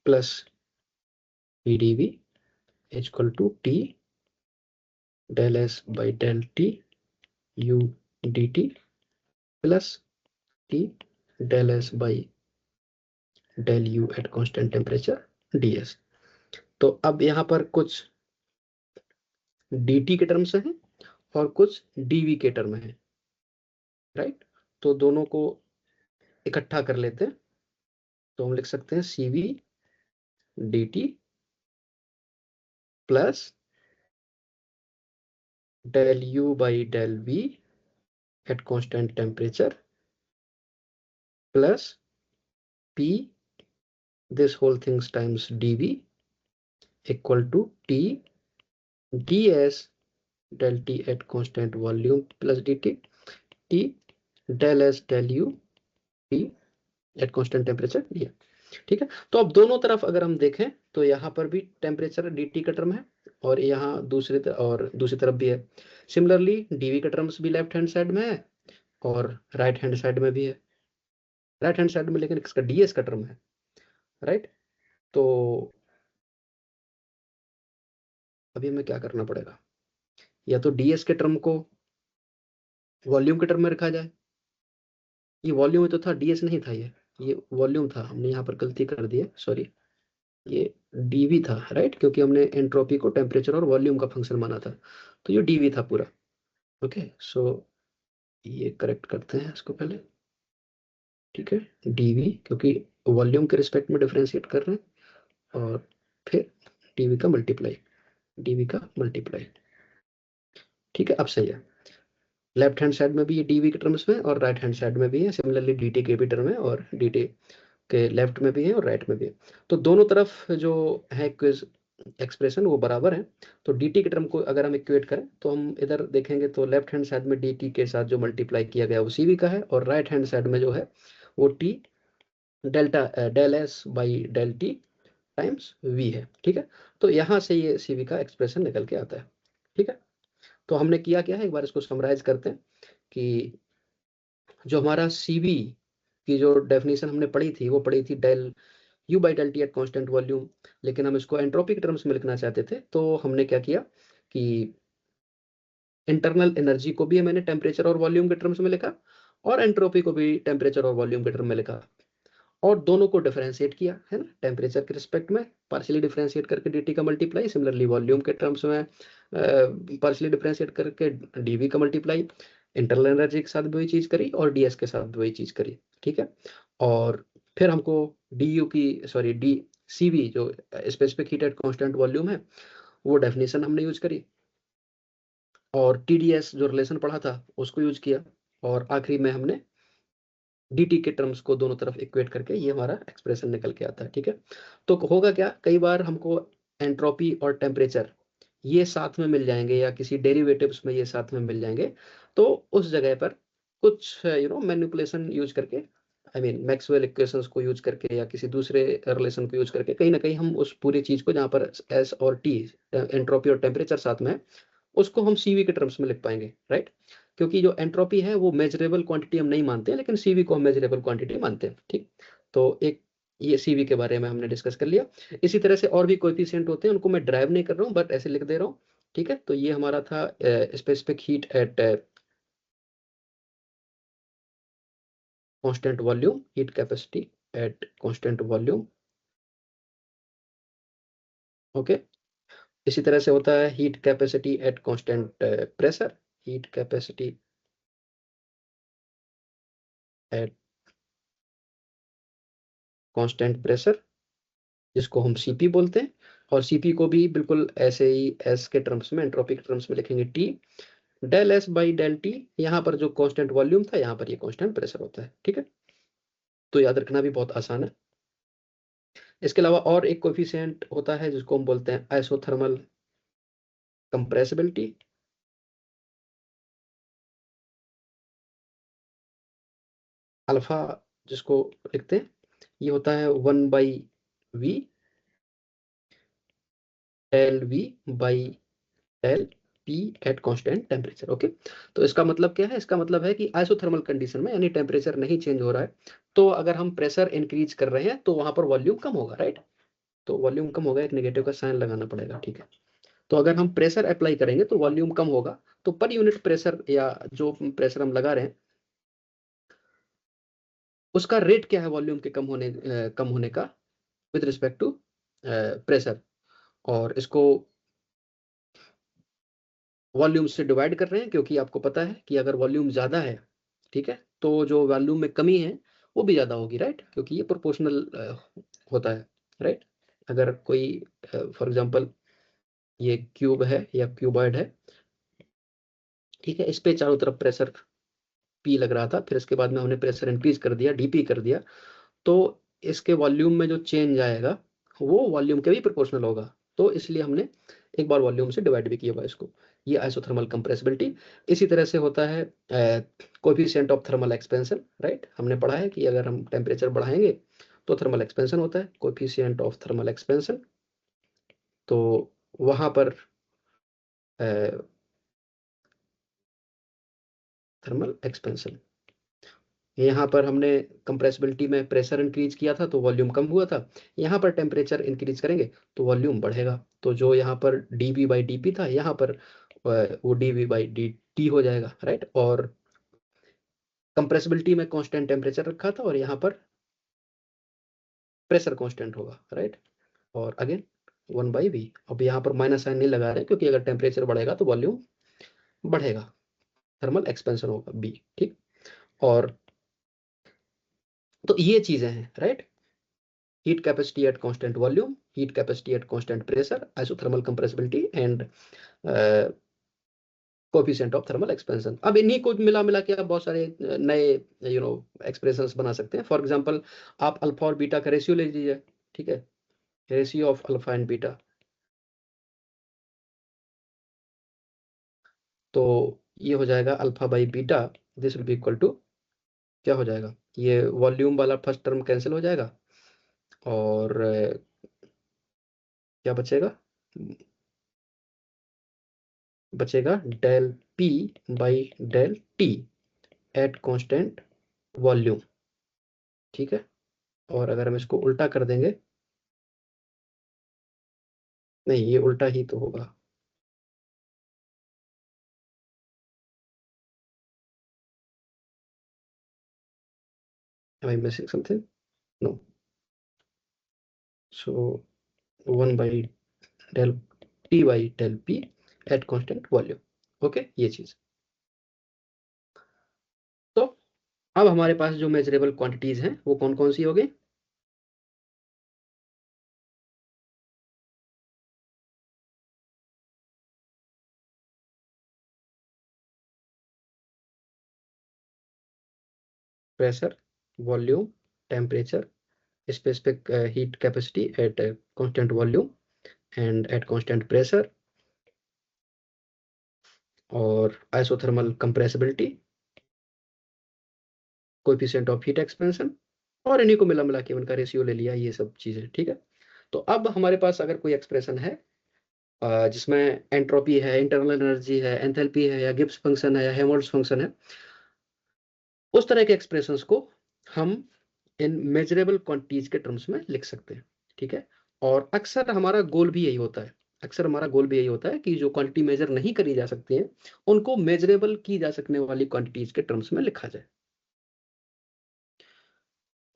plus p d v equal to t del S by del t u d t plus T del S by del u at constant temperature d s. तो अब यहाँ पर कुछ डी टी के टर्म्स हैं और कुछ डीवी के टर्म हैं, राइट। तो दोनों को इकट्ठा कर लेते हैं, तो हम लिख सकते हैं cv dt plus del u by del v at constant temperature plus p this whole things times dv equal to t ds del t at constant volume plus dt t del s del u t at constant temperature दिया। ठीक है, तो अब दोनों तरफ अगर हम देखें तो यहाँ पर भी टेम्परेचर dt का टर्म है और यहाँ दूसरी तरफ भी है। सिमिलरली डीवी का टर्म्स भी लेफ्ट हैंड साइड में है और राइट हैंड साइड में भी है। राइट हैंड साइड में लेकिन इसका डीएस का टर्म है, राइट। तो अभी हमें क्या करना पड़ेगा, या तो डीएस के टर्म को वॉल्यूम के टर्म में रखा जाए। ये वॉल्यूम में तो था, डीएस नहीं था, ये वॉल्यूम था, हमने यहाँ पर गलती कर दी है, सॉरी। ये डीवी था, राइट, क्योंकि हमने एंट्रोपी को टेम्परेचर और वॉल्यूम का फंक्शन माना था, तो ये डीवी था पूरा। ओके, सो ये करेक्ट करते हैं इसको पहले, ठीक है। डीवी क्योंकि वॉल्यूम के रिस्पेक्ट में डिफरेंशिएट कर रहे हैं, और फिर डीवी का मल्टीप्लाई, ठीक है। अब सही है, लेफ्ट हैंड साइड में भी ये डीवी के टर्म्स में और राइट हैंड साइड में भी है। सिमिलरली डीटी के भी टर्म है और डीटी के लेफ्ट में भी है और राइट में भी है। तो दोनों तरफ जो है क्विज एक्सप्रेशन वो बराबर है। तो dt के टर्म को अगर हम इक्वेट करें तो हम इधर देखेंगे तो लेफ्ट हैंड साइड में dt के साथ जो मल्टीप्लाई किया गया वो cv का है, और राइट हैंड साइड में जो है वो t del S by del t times v है, ठीक है। तो यहाँ से ये cv का एक्सप्रेशन निकल के आता है, ठीक है। तो हमने किया क्या है, एक बार इसको समराइज करते हैं कि जो हमारा cv की जो डेफिनेशन हमने पढ़ी थी वो पढ़ी थी del U by del T at constant volume, लेकिन हम इसको एंट्रोपी के टर्म्स में लिखना चाहते थे। तो हमने क्या किया कि इंटरनल एनर्जी को भी मैंने टेम्परेचर और वॉल्यूम के टर्म्स में लिखा, और एंट्रोपी को भी टेम्परेचर और वॉल्यूम के टर्म में लिखा, और दोनों को डिफरेंशिएट किया, है ना। टेम्परेचर के रिस्पेक्ट में पार्शियली डिफरेंशिएट करके dt का मल्टीप्लाई, सिमिलरली वॉल्यूम के टर्म्स में पार्शियली डिफरेंशिएट करके dv का मल्टीप्लाई, इंटरनल एनर्जी के साथ भी वही चीज़ करी और ds के साथ भी वही चीज़ करी, ठीक है। और फिर हमको डी cv जो specific heat at constant volume है वो डेफिनेशन हमने यूज करी, और TDS जो रिलेशन पढ़ा था उसको यूज किया, और आखिरी में हमने dt के टर्म्स को दोनों तरफ इक्वेट करके ये हमारा एक्सप्रेशन निकल के आता है, ठीक है। तो होगा क्या, कई बार हमको एंट्रोपी और टेम्परेचर ये साथ में मिल जाएंगे या किसी डेरिवेटिव्स में ये साथ में मिल जाएंगे, तो उस जगह पर कुछ मैनिपुलेशन यूज करके, आई मीन मैक्सवेल इक्वेशंस को यूज करके या किसी दूसरे रिलेशन को यूज करके कहीं ना कहीं हम उस पूरी चीज को जहाँ पर एस और टी एंट्रोपी और टेम्परेचर साथ में है उसको हम सीवी के टर्म्स में लिख पाएंगे, राइट। क्योंकि जो एंट्रोपी है वो मेजरेबल क्वांटिटी हम नहीं मानते हैं, लेकिन सीवी को हम मेजरेबल क्वांटिटी मानते हैं, ठीक। तो एक ये सीवी के बारे में हमने डिस्कस कर लिया। इसी तरह से और भी कोएफिशिएंट होते हैं, उनको मैं ड्राइव नहीं कर रहा हूँ बट ऐसे लिख दे रहा हूँ, ठीक है। तो ये हमारा था specific heat at constant volume, heat capacity at constant volume, okay. इसी तरह से होता है heat capacity at constant pressure, heat capacity at constant pressure, जिसको हम सीपी बोलते हैं। और सीपी को भी बिल्कुल ऐसे ही एस के टर्म्स में, एंट्रोपी के टर्म्स में लिखेंगे t del S by del t. यहाँ पर जो कांस्टेंट वॉल्यूम था यहाँ पर ये कांस्टेंट प्रेशर होता है, ठीक है। तो याद रखना भी बहुत आसान है। इसके अलावा और एक कोएफिशिएंट होता है जिसको हम बोलते हैं आइसोथर्मल कंप्रेसिबिलिटी, अल्फा जिसको लिखते हैं, ये होता है 1/v del we by del P at constant temperature, okay. तो इसका मतलब क्या है, इसका मतलब है कि आइसोथर्मल कंडीशन में यानी टेम्परेचर नहीं चेंज हो रहा है, तो अगर हम प्रेशर इंक्रीज कर रहे हैं तो वहां पर वॉल्यूम कम होगा, राइट। तो वॉल्यूम कम होगा, एक नेगेटिव का साइन लगाना पड़ेगा, ठीक है। तो अगर हम प्रेशर अप्लाई करेंगे तो वॉल्यूम कम होगा, तो पर यूनिट प्रेशर या जो प्रेशर हम लगा रहे हैं उसका रेट क्या है वॉल्यूम के कम होने का विद रिस्पेक्ट टू प्रेशर, और इसको वॉल्यूम से डिवाइड कर रहे हैं, क्योंकि आपको पता है कि अगर वॉल्यूम ज़्यादा है, ठीक है, तो जो वॉल्यूम में कमी है वो भी ज़्यादा होगी, राइट, क्योंकि ये प्रोपोर्शनल होता है, राइट। अगर कोई फॉर एग्जांपल ये क्यूब है या क्यूबॉइड है, ठीक है, इस पे चारों तरफ प्रेशर पी लग रहा था, फिर इसके बाद में हमने प्रेशर इंक्रीज कर दिया, डीपी कर दिया, तो इसके वॉल्यूम में जो चेंज आएगा वो वॉल्यूम के भी प्रोपोर्शनल होगा, तो इसलिए हमने एक बार वॉल्यूम से डिवाइड भी किया हुआ इसको। ये आइसोथर्मल कंप्रेसिबिलिटी। इसी तरह से होता है coefficient of thermal expansion, right. हमने पढ़ा है कि अगर हम टेम्परेचर बढ़ाएंगे तो थर्मल एक्सपेंशन होता है, कोएफिशिएंट ऑफ थर्मल एक्सपेंशन। तो वहां पर थर्मल एक्सपेंशन, यहाँ पर हमने कंप्रेसिबिलिटी में प्रेशर इंक्रीज किया था तो वॉल्यूम कम हुआ था, यहाँ पर टेम्परेचर इंक्रीज करेंगे तो वॉल्यूम बढ़ेगा। तो जो यहाँ पर dV बाई dP था, यहाँ पर वो dV बाई dt हो जाएगा, राइट। और कंप्रेसिबिलिटी में कांस्टेंट टेम्परेचर रखा था और यहाँ पर प्रेशर कांस्टेंट होगा, राइट। और अगेन 1/V। अब यहाँ पर माइनस साइन नहीं लगा रहे क्योंकि अगर टेम्परेचर बढ़ेगा तो वॉल्यूम बढ़ेगा, थर्मल एक्सपेंशन होगा B, ठीक। और तो ये चीजें हैं, right. heat capacity at constant volume, heat capacity at constant pressure, isothermal compressibility and coefficient of thermal expansion. अब इन्हीं को मिला मिला के आप बहुत सारे नए एक्सप्रेशंस बना सकते हैं। फॉर एग्जांपल आप अल्फा और बीटा का रेशियो ले लीजिए, ठीक है, ratio of alpha and beta. तो ये हो जाएगा alpha by beta, this will be equal to, क्या हो जाएगा, ये वॉल्यूम वाला फर्स्ट टर्म कैंसिल हो जाएगा और क्या बचेगा, बचेगा del P by del T at constant volume, ठीक है। और अगर हम इसको उल्टा कर देंगे, नहीं ये उल्टा ही तो होगा, am I missing something? No. So 1 by del T by del P at constant volume, okay ये चीज। तो अब हमारे पास जो मेजरेबल क्वांटिटीज हैं वो कौन कौन सी हो गई, pressure, volume, temperature, specific heat capacity at constant volume and at constant pressure, और isothermal compressibility, coefficient of heat expansion, और इन्हीं को मिला मिला के उनका रेशियो ले लिया, ये सब चीजें, ठीक है। तो अब हमारे पास अगर कोई एक्सप्रेशन है जिसमें एंट्रोपी है, इंटरनल एनर्जी है, एंथैल्पी है, या गिब्स फंक्शन है, या हेमोल्ड्स फंक्शन है, उस तरह के एक्सप्रेशंस को हम इन मेजरेबल क्वांटिटीज के टर्म्स में लिख सकते हैं, ठीक है। और अक्सर हमारा गोल भी यही होता है, अक्सर हमारा गोल भी यही होता है कि जो क्वांटिटी मेजर नहीं करी जा सकती है उनको मेजरेबल की जा सकने वाली क्वांटिटीज के टर्म्स में लिखा जाए,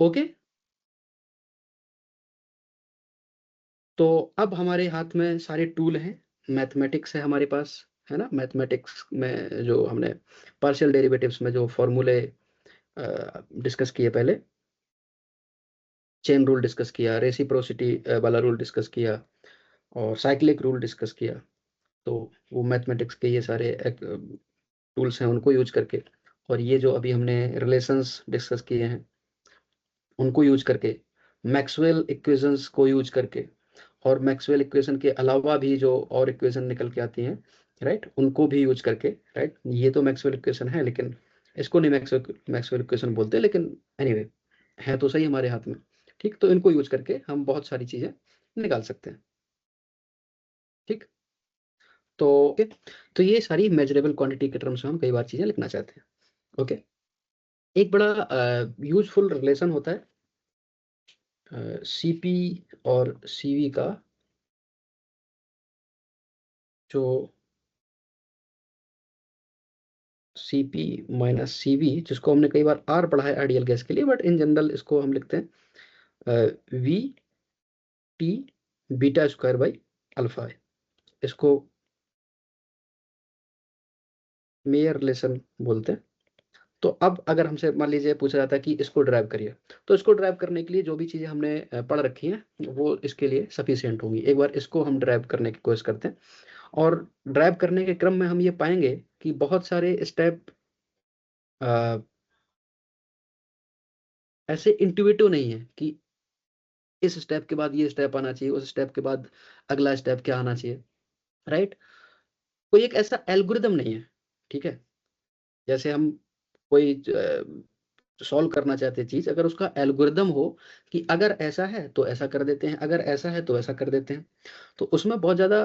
ओके। तो अब हमारे हाथ में सारे टूल हैं, मैथमेटिक्स है हमारे पास, है ना। मैथमेटिक्स में जो हमने पार्शियल डेरिवेटिव्स में जो फॉर्मूले डिस्कस किए, पहले चेन रूल डिस्कस किया, रेसिप्रोसिटी वाला रूल डिस्कस किया, और साइक्लिक रूल डिस्कस किया। तो वो मैथमेटिक्स के ये सारे टूल्स हैं, उनको यूज करके, और ये जो अभी हमने रिलेशंस डिस्कस किए हैं उनको यूज करके, मैक्सवेल इक्वेशंस को यूज करके, और मैक्सवेल इक्वेशन के अलावा भी जो और इक्वेशन निकल के आती हैं, राइट, उनको भी यूज करके, राइट। ये तो मैक्सवेल इक्वेशन है लेकिन इसको नहीं मैक्सवेल इक्वेशन बोलते, लेकिन एनीवे है तो सही हमारे हाथ में, ठीक। तो इनको यूज करके हम बहुत सारी चीजें निकाल सकते हैं, ठीक। तो ओके, तो ये सारी मेजरेबल क्वांटिटी के टर्म्स में हम कई बार चीजें लिखना चाहते हैं, ओके। एक बड़ा यूजफुल रिलेशन होता है सीपी और सीवी का, जो सीपी माइनस सीवी, जिसको हमने कई बार आर पढ़ा है आइडियल गैस के लिए, बट इन जनरल इसको हम लिखते हैं we T beta square by alpha है, इसको मेयर रिलेशन बोलते हैं। तो अब अगर हमसे मान लीजिए पूछा जाता है कि इसको ड्राइव करिए, तो इसको ड्राइव करने के लिए जो भी चीज़ें हमने पढ़ रखी हैं वो इसके लिए सफिशियंट होंगी। एक बार इसको हम ड्राइव करने की कोशिश करते हैं, और ड्राइव करने के क्रम में हम ये पाएंगे कि बहुत सारे स्टेप ऐसे इंट्यूटिव नहीं है कि इस स्टेप के बाद ये स्टेप आना चाहिए, उस स्टेप के बाद अगला स्टेप क्या आना चाहिए, राइट। कोई एक ऐसा एल्गोरिदम नहीं है, ठीक है। जैसे हम कोई सॉल्व करना चाहते चीज, अगर उसका एल्गोरिदम हो कि अगर ऐसा है तो ऐसा कर देते हैं, अगर ऐसा है तो ऐसा कर देते हैं, तो उसमें बहुत ज्यादा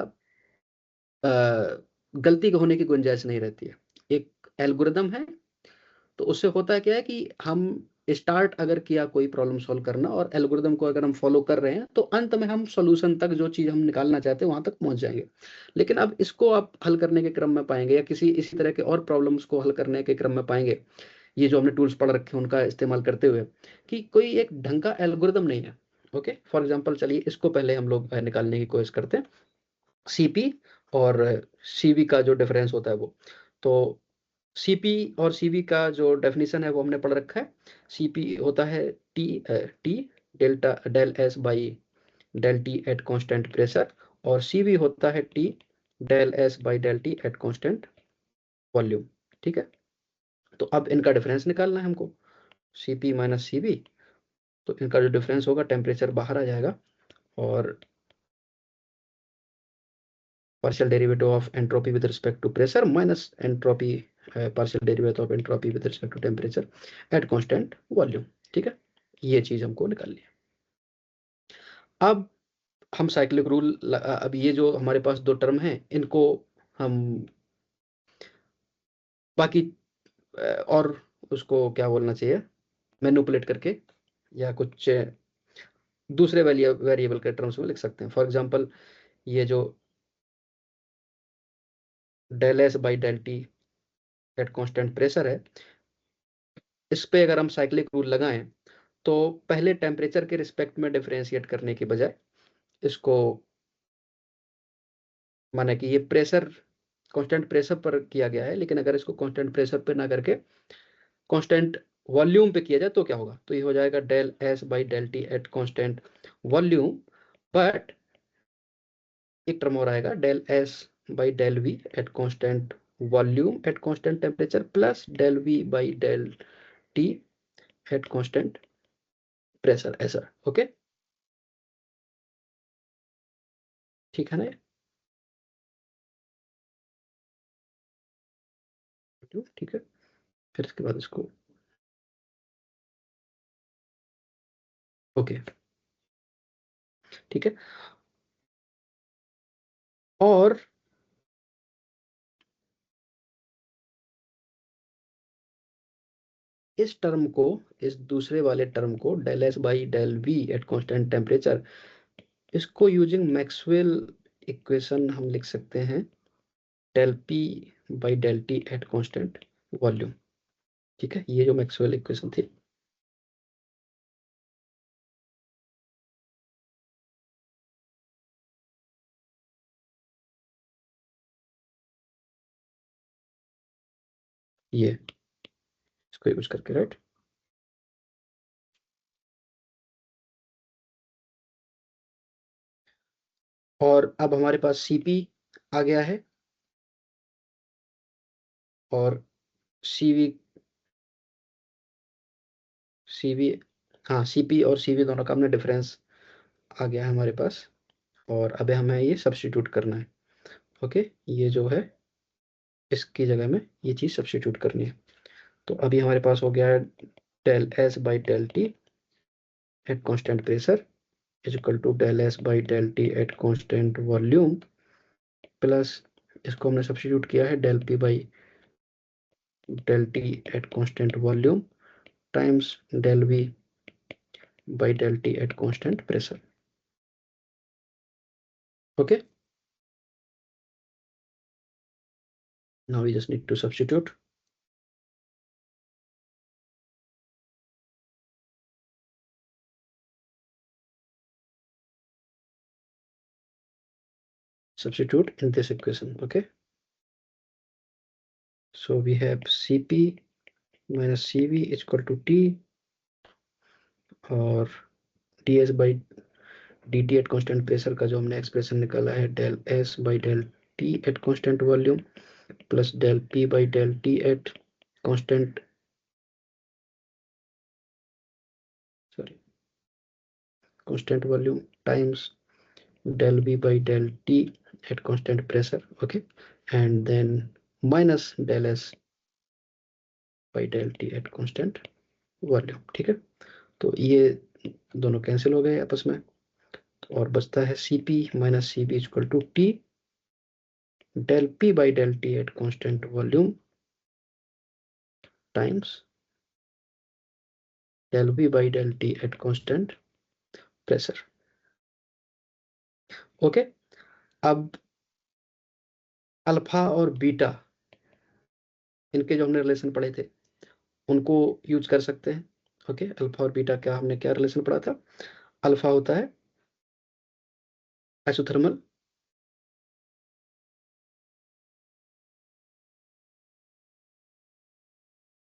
गलती होने की गुंजाइश नहीं रहती है। एक एल्गोरिदम है, तो उससे होता क्या है कि हम स्टार्ट अगर किया कोई प्रॉब्लम सॉल्व करना और एल्गोरिदम को अगर हम फॉलो कर रहे हैं तो अंत में हम सॉल्यूशन तक जो चीज़ हम निकालना चाहते हैं वहां तक पहुंच जाएंगे। लेकिन अब इसको आप हल करने के क्रम में पाएंगे या किसी इसी तरह के और प्रॉब्लम्स को हल करने के क्रम में पाएंगे, ये जो हमने टूल्स पढ़ रखे हैं उनका इस्तेमाल करते हुए, कि कोई एक ढंग का एल्गोरिदम नहीं है। ओके, फॉर एग्जाम्पल चलिए इसको पहले हम लोग निकालने की कोशिश करते हैं, सीपी और सीवी का जो डिफरेंस होता है वो। तो सीपी और सीवी का जो डेफिनेशन है वो हमने पढ़ रखा है। सीपी होता है t delta del S by del T at constant pressure, और सीवी होता है t del S by del T at constant volume. ठीक है, तो अब इनका डिफरेंस निकालना है हमको, सीपी माइनस सीवी। तो इनका जो डिफरेंस होगा, टेम्परेचर बाहर आ जाएगा और partial derivative of entropy with respect to pressure minus entropy partial derivative of entropy with respect to temperature at constant volume। ठीक है, ये चीज हमको निकालनी है। अब हम साइक्लिक रूल, अब ये जो हमारे पास दो टर्म हैं इनको हम बाकी और उसको क्या बोलना चाहिए, मैनिपुलेट करके या कुछ दूसरे वेरिएबल के टर्म्स में लिख सकते हैं। फॉर एग्जांपल ये जो del S by del T at constant pressure है, इस पे अगर हम साइक्लिक रूल लगाएं तो पहले टेम्परेचर के रिस्पेक्ट में डिफरेंशिएट करने के बजाय इसको, माने कि ये प्रेशर कांस्टेंट प्रेशर पर किया गया है, लेकिन अगर इसको कांस्टेंट प्रेशर पे ना करके कांस्टेंट वॉल्यूम पे किया जाए तो क्या होगा, तो ये हो जाएगा del S by del T at constant volume. But एक टर्म और आएगा, del S by del we at constant volume at constant temperature plus del we by del T at constant pressure, ऐसा। ओके, ठीक है ना ये? ठीक है, फिर इसके बाद इसको ओके, ठीक है। और इस टर्म को, इस दूसरे वाले टर्म को del S by del we at constant temperature, इसको यूजिंग मैक्सवेल इक्वेशन हम लिख सकते हैं del P by del T at constant volume. ठीक है, ये जो मैक्सवेल इक्वेशन थी, ये इसको यूज करके, राइट। और अब हमारे पास सीपी आ गया है और सीवी, सीवी, हाँ सीपी और सीवी दोनों का हमने डिफरेंस आ गया है हमारे पास, और अब हमें ये सब्स्टिट्यूट करना है। ओके, ये जो है इसकी जगह में ये चीज़ सब्स्टिट्यूट करनी है। तो अभी हमारे पास हो गया है del S by del T at constant pressure is equal to del S by del T at constant volume plus, इसको हमने सब्स्टिट्यूट किया है del P by del T at constant volume times del we by del T at constant pressure. Okay, now we just need to substitute in this equation. Okay, so we have Cp minus Cv is equal to T और ds by dt at constant pressure का जो हमने expression निकाला है del s by del t at constant volume plus del p by del t at constant, sorry, constant volume times del v by del t at constant pressure। okay, and then minus del s by del t at constant volume. ठीक है, तो ये दोनों cancel हो गए आपस में और बचता है C P minus C V equal to T del P by del T at constant volume times del V by del T at constant pressure. Okay, अब अल्फा और बीटा इनके जो हमने रिलेशन पढ़े थे उनको यूज कर सकते हैं। ओके, अल्फा और बीटा क्या हमने क्या रिलेशन पढ़ा था? अल्फा होता है isothermal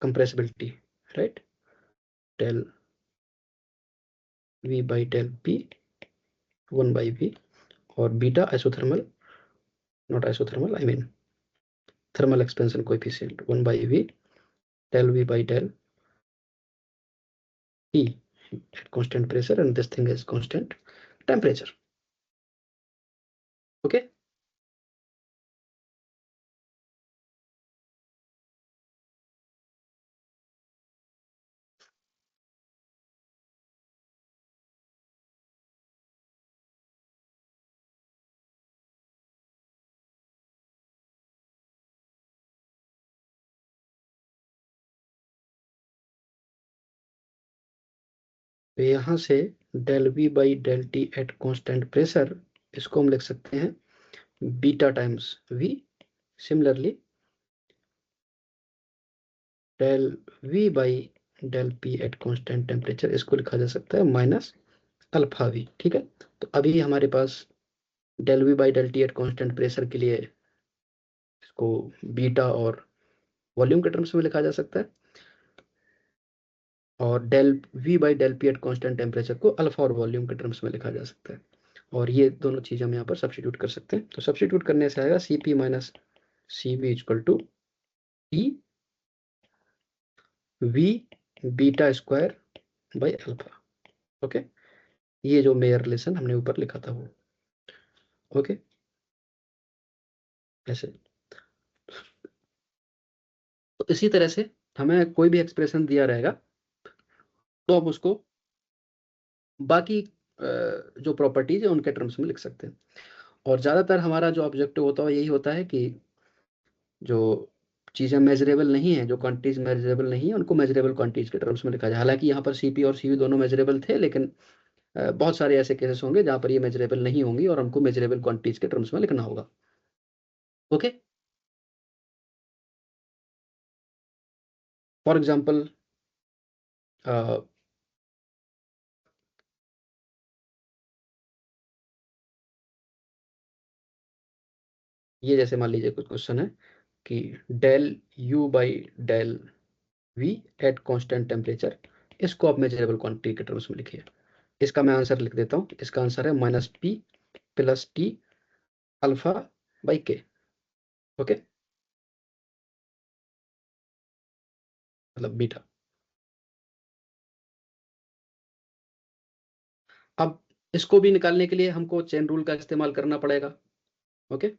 compressibility, right, del V by del P 1 by V, और beta isothermal, not isothermal, I mean thermal expansion coefficient 1 by V del V by del T at constant pressure, and this thing is constant temperature. Okay, तो यहाँ से del V by del T at constant pressure, इसको हम लिख सकते हैं beta times V। Similarly del V by del P at constant temperature, इसको लिखा जा सकता है माइनस अल्फा V। ठीक है, तो अभी हमारे पास del V by del T at constant pressure के लिए इसको बीटा और वॉल्यूम के टर्म्स में लिखा जा सकता है, और del V by del P at constant temperature को अल्फा और वॉल्यूम के टर्म्स में लिखा जा सकता है। और ये दोनों चीज़ हम यहाँ पर सब्स्टिट्यूट कर सकते हैं। तो सब्स्टिट्यूट करने से आएगा C P minus C V equal to E V beta square by alpha. Okay, ये जो मेयर रिलेशन हमने ऊपर लिखा था वो। ओके, ऐसे। तो इसी तरह से हमें कोई भी एक्सप्रेशन दिया रहेगा तो हम उसको बाकी जो प्रॉपर्टीज है उनके टर्म्स में लिख सकते हैं। और ज़्यादातर हमारा जो ऑब्जेक्टिव होता है यही होता है कि जो चीज़ें मेजरेबल नहीं है, जो क्वांटिटीज मेजरेबल नहीं है, उनको मेजरेबल क्वांटिटीज के टर्म्स में लिखा जाए। हालांकि यहाँ पर सीपी और सीवी दोनों मेजरेबल थे, लेकिन बहुत सारे ऐसे केसेस होंगे जहाँ पर ये मेजरेबल नहीं होंगी और हमको मेजरेबल क्वांटिटीज के टर्म्स में लिखना होगा। ओके, फॉर एग्जाम्पल ये जैसे मान लीजिए कुछ क्वेश्चन है कि del you by del we at constant temperature, इसको आप मेजरेबल क्वांटिटी के टर्म्स में लिखिए। इसका मैं आंसर लिख देता हूँ। इसका आंसर है minus p plus T alpha by के। ओके, मतलब बीटा। अब इसको भी निकालने के लिए हमको चेन रूल का इस्तेमाल करना पड़ेगा। ओके,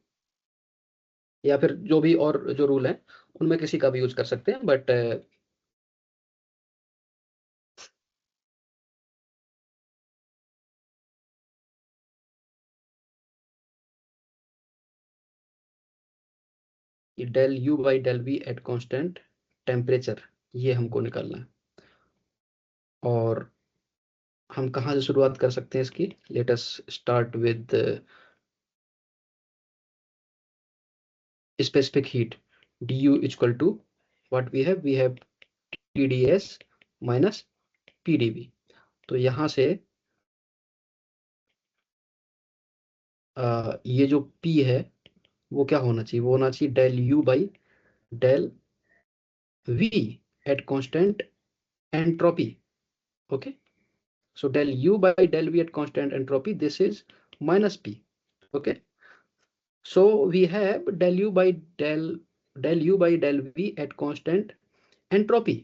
या फिर जो भी और जो रूल है उनमें किसी का भी यूज कर सकते हैं, but del you by del we at constant temperature, ये हमको निकालना है। और हम कहाँ से शुरुआत कर सकते हैं इसकी? Let us start with specific heat, du equal to what we have TdS minus PdV। तो यहाँ से ये जो P है वो क्या होना चाहिए? वो होना चाहिए del U by del V at constant entropy. Okay, so del U by del V at constant entropy, this is minus P। okay, so we have del U by del U by del V at constant entropy,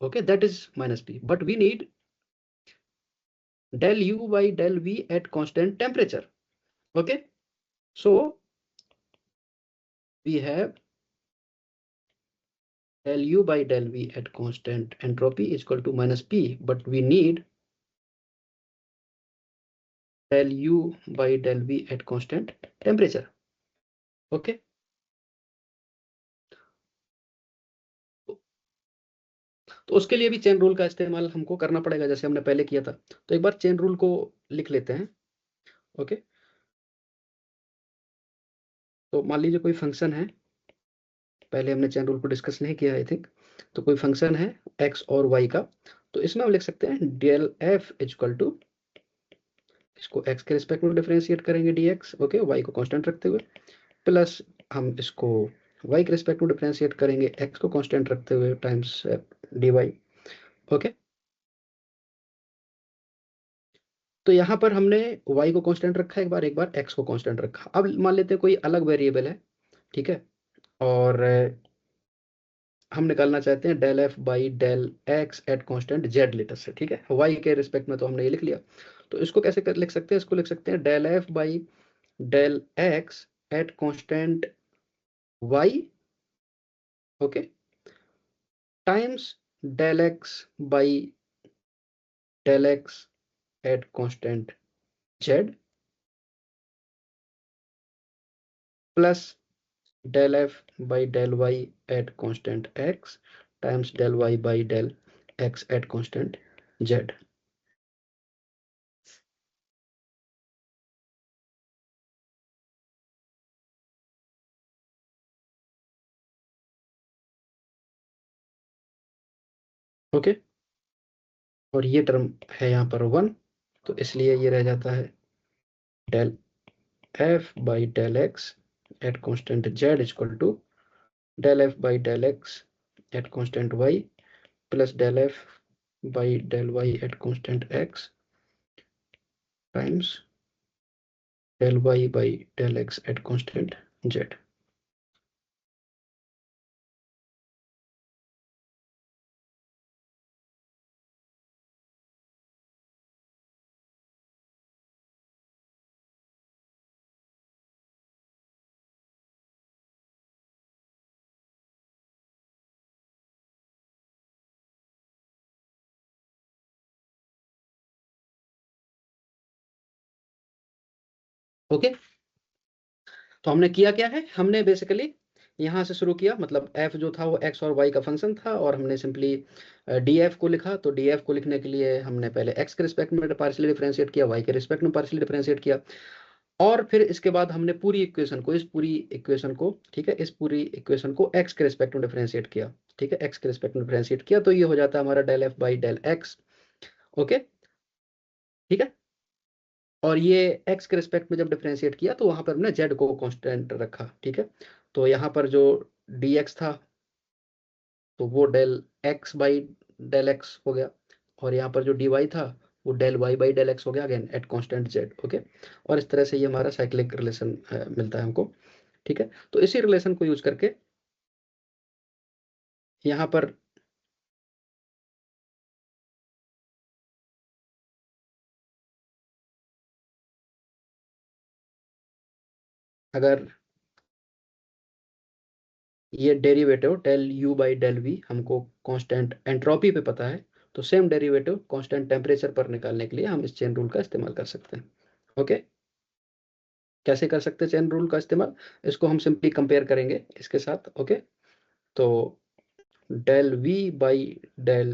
okay, that is minus P, but we need del U by del V at constant temperature। okay, so we have del U by del V at constant entropy is equal to minus P, but we need del U by del V at constant temperature। okay, तो उसके लिए भी chain rule का इस्तेमाल हमको करना पड़ेगा, जैसे हमने पहले किया था। तो एक बार चेन रूल को लिख लेते हैं। ओके, तो मान लीजिए कोई फंक्शन है, पहले हमने चेन रूल को डिस्कस नहीं किया आई थिंक। तो कोई फंक्शन है एक्स और वाई का, तो इसमें हम लिख सकते हैं डेल एफ इजक्वल टू, इसको एक्स के रिस्पेक्ट में डिफरेंशिएट करेंगे dx, ओके, वाई को कांस्टेंट रखते हुए, प्लस हम इसको वाई के रिस्पेक्ट में डिफरेंशिएट करेंगे एक्स को कांस्टेंट रखते हुए टाइम्स dy। ओके, तो यहाँ पर हमने y को कांस्टेंट रखा एक बार x को कांस्टेंट रखा। अब मान लेते हैं कोई अलग वेरिएबल है, ठीक है, और हम निकालना चाहते हैं del F by del X at constant Z letter से, ठीक है। y के रिस्पेक्ट में तो हमने ये लिख लिया, तो इसको कैसे लिख सकते हैं, इसको लिख सकते हैं del F by del X at constant y, okay, times del x by del X at constant Z, plus del F by del Y at constant X times del Y by del X at constant Z. Okay, और ये term है यहाँ पर 1, तो इसलिए ये रह जाता है del F by del X at constant Z equal to del F by del X at constant Y plus del F by del Y at constant X times del Y by del X at constant Z. Okay, तो हमने किया क्या है, हमने basically यहाँ से शुरू किया, मतलब f जो था वो x और y का फंक्शन था, और हमने सिंपली df को लिखा। तो df को लिखने के लिए हमने पहले x के रिस्पेक्ट में पार्शियली डिफरेंशिएट किया, y के रिस्पेक्ट में पार्शियली डिफरेंशिएट किया, और फिर इसके बाद हमने पूरी इक्वेशन को, इस पूरी इक्वेशन को, ठीक है, इस पूरी इक्वेशन को x के रिस्पेक्ट में डिफरेंशिएट किया, ठीक है, x के रिस्पेक्ट में डिफरेंशिएट किया, तो ये हो जाता है हमारा del F by del X. Okay, ठीक है, और ये x के रिस्पेक्ट में जब डिफरेंशिएट किया तो वहां पर हमने z को कांस्टेंट रखा, ठीक है। तो यहाँ पर जो dx था तो वो del x by del X हो गया, और यहाँ पर जो dy था वो del y by del X हो गया, again at constant z। Okay, और इस तरह से ये हमारा साइक्लिक रिलेशन मिलता है हमको, ठीक है। तो इसी रिलेशन को यूज करके यहाँ पर अगर ये derivative del u by del v हमको कांस्टेंट एंट्रोपी पे पता है, तो सेम डेरिवेटिव कांस्टेंट टेम्परेचर पर निकालने के लिए हम इस चेन रूल का इस्तेमाल कर सकते हैं। ओके, कैसे कर सकते हैं चेन रूल का इस्तेमाल, इसको हम सिंपली कंपेयर करेंगे इसके साथ। ओके, तो del v by del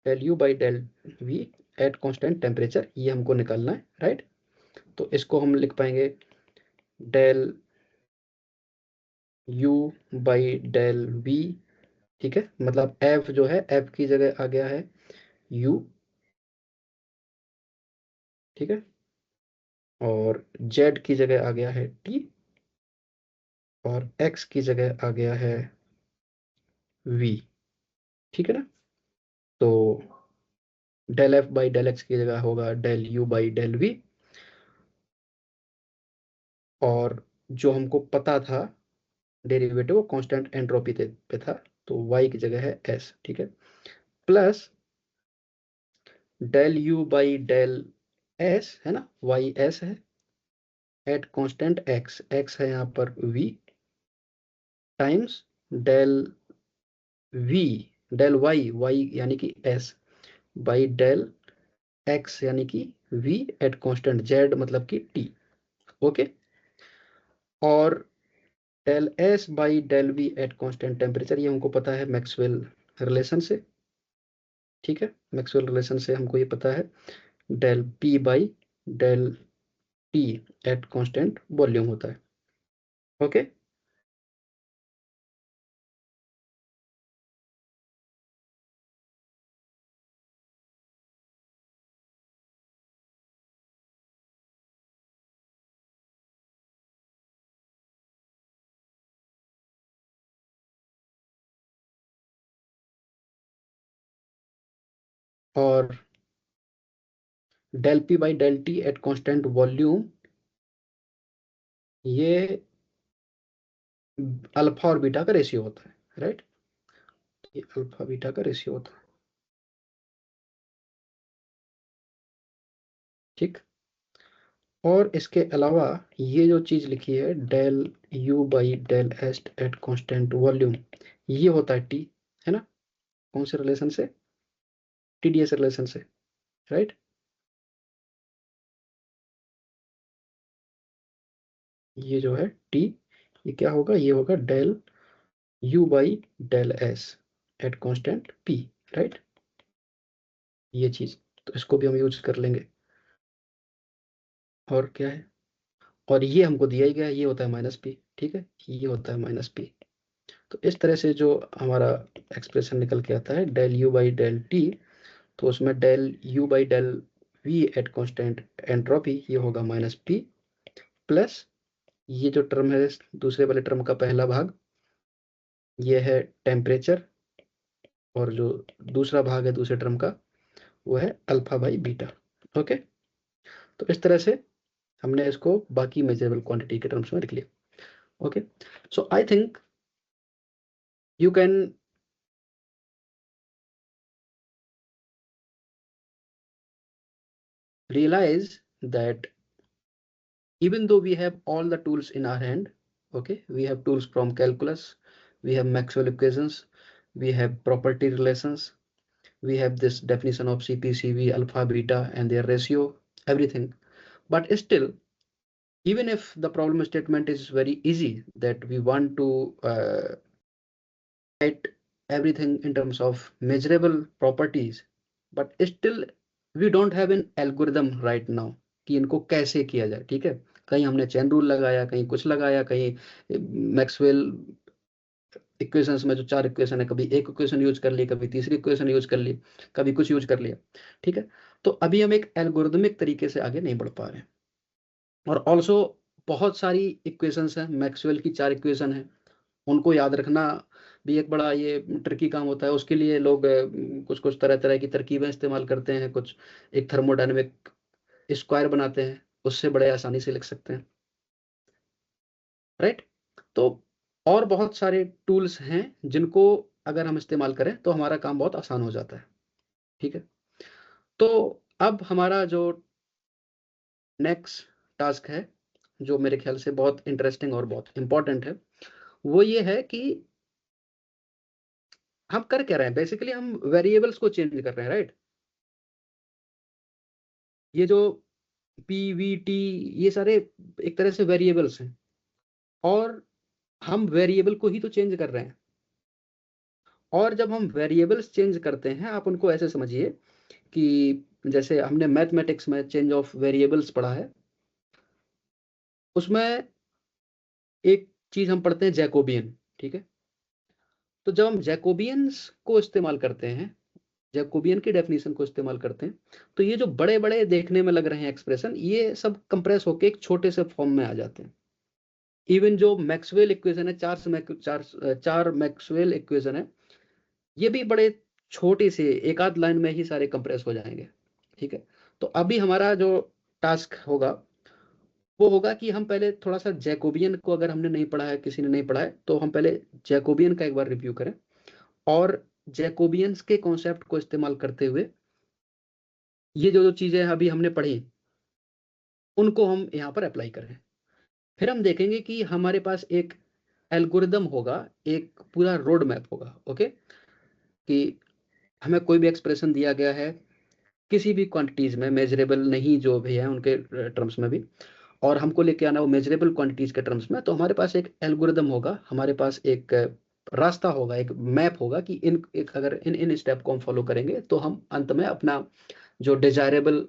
del u by del v at constant temperature, ये हमको निकालना है, राइट। तो इसको हम लिख पाएंगे del u by del v, ठीक है, मतलब f जो है f की जगह आ गया है u, ठीक है, और z की जगह आ गया है t, और x की जगह आ गया है v, ठीक है ना। तो del F by del x की जगह होगा del you by del V, और जो हमको पता था डेरिवेटिव वो कांस्टेंट एंट्रोपी पे था, तो y की जगह है s, ठीक है, plus del you by del s है ना, y s है, एट कांस्टेंट x, x है यहाँ पर v, times del v del y यानी कि s बाई डेल x यानी कि v एट कांस्टेंट z मतलब कि t। ओके, और del S by del we at constant temperature, ये हमको पता है मैक्सवेल रिलेशन से, ठीक है, मैक्सवेल रिलेशन से हमको ये पता है del P by del T at constant volume होता है। ओके, और del P by del T at constant volume, ये अल्फा और बीटा का रेशियो होता है, राइट। ये अल्फा बीटा का रेशियो होता है, ठीक। और इसके अलावा ये जो चीज लिखी है del you by del S at constant volume, ये होता है टी, है ना। कौन से रिलेशन से? टीडीएस रिलेशन से, राइट। ये जो है टी, ये क्या होगा? ये होगा del you by del S at constant P, right. ये चीज, तो इसको भी हम यूज कर लेंगे। और क्या है? और ये हमको दिया ही गया, ये होता है माइनस पी, ठीक है, ये होता है माइनस पी। तो इस तरह से जो हमारा एक्सप्रेशन निकल के आता है del you by del T, तो उसमें del you by del we at constant entropy, ये होगा माइनस पी, प्लस ये जो टर्म है दूसरे वाले टर्म का पहला भाग, ये है टेम्परेचर, और जो दूसरा भाग है दूसरे टर्म का, वो है अल्फा बाई बीटा। ओके, तो इस तरह से हमने इसको बाकी मेजरेबल क्वांटिटी के टर्म्स में लिख लिया। Okay, so I think you can realize that even though we have all the tools in our hand, okay, we have tools from calculus, we have Maxwell equations, we have property relations, we have this definition of CPCV, alpha, beta, and their ratio, everything. But still, even if the problem statement is very easy, that we want to write everything in terms of measurable properties, but still we don't have an algorithm right now कि इनको कैसे किया जाए, ठीक है। कहीं हमने chain rule लगाया, कहीं कुछ लगाया, कहीं मैक्सवेल इक्वेशंस में जो चार इक्वेशन है, कभी एक इक्वेशन यूज कर ली, कभी तीसरी इक्वेशन यूज कर ली, कभी कुछ यूज कर लिया, ठीक है। तो अभी हम एक एल्गोरिदमिक तरीके से आगे नहीं बढ़ पा रहे हैं। और ऑल्सो बहुत सारी इक्वेशंस हैं, मैक्सवेल की चार इक्वेशन है, उनको याद रखना भी एक बड़ा ये ट्रिकी काम होता है। उसके लिए लोग कुछ कुछ तरह तरह की तरकीबें इस्तेमाल करते हैं, कुछ एक थर्मोडायनेमिक स्क्वायर बनाते हैं, उससे बड़े आसानी से लिख सकते हैं, राइट। तो और बहुत सारे टूल्स हैं जिनको अगर हम इस्तेमाल करें तो हमारा काम बहुत आसान हो जाता है, ठीक है। तो अब हमारा जो नेक्स्ट टास्क है, जो मेरे ख्याल से बहुत इंटरेस्टिंग और बहुत इंपॉर्टेंट है, वो ये है कि हम कर क्या रहे हैं। बेसिकली हम वेरिएबल्स को चेंज कर रहे हैं, राइट। ये जो पी वी टी, ये सारे एक तरह से वेरिएबल्स हैं, और हम वेरिएबल को ही तो चेंज कर रहे हैं। और जब हम वेरिएबल्स चेंज करते हैं, आप उनको ऐसे समझिए कि जैसे हमने मैथमेटिक्स में चेंज ऑफ वेरिएबल्स पढ़ा है, उसमें एक चीज हम पढ़ते हैं जैकोबियन, ठीक है। तो जब हम जैकोबियंस को इस्तेमाल करते हैं, जैकोबियन की डेफिनेशन को इस्तेमाल करते हैं, तो ये जो बड़े बड़े देखने में लग रहे हैं एक्सप्रेशन, ये सब कंप्रेस होकर एक छोटे से फॉर्म में आ जाते हैं। इवन जो मैक्सवेल इक्वेशन है, चार मैक्सवेल इक्वेशन है, ये भी बड़े छोटी से एक आध लाइन में ही सारे कंप्रेस हो जाएंगे, ठीक है। तो अभी हमारा जो टास्क होगा वो होगा कि हम पहले थोड़ा सा जैकोबियन को, अगर हमने नहीं पढ़ा है, किसी ने नहीं पढ़ा है, तो हम पहले जैकोबियन का एक बार रिव्यू करें, और जैकोबियंस के कॉन्सेप्ट को इस्तेमाल करते हुए ये जो जो चीजें अभी हमने पढ़ी, उनको हम यहाँ पर अप्लाई करें। फिर हम देखेंगे कि हमारे पास एक एल्गोरिदम होगा, एक पूरा रोड मैप होगा, ओके, कि हमें कोई भी एक्सप्रेशन दिया गया है किसी भी क्वांटिटीज में, मेजरेबल नहीं जो भी है उनके टर्म्स में भी, और हमको लेके आना वो मेजरेबल क्वांटिटीज के टर्म्स में, तो हमारे पास एक एल्गोरिदम होगा, हमारे पास एक रास्ता होगा, एक मैप होगा कि अगर इन स्टेप को हम फॉलो करेंगे तो हम अंत में अपना जो डिजायरेबल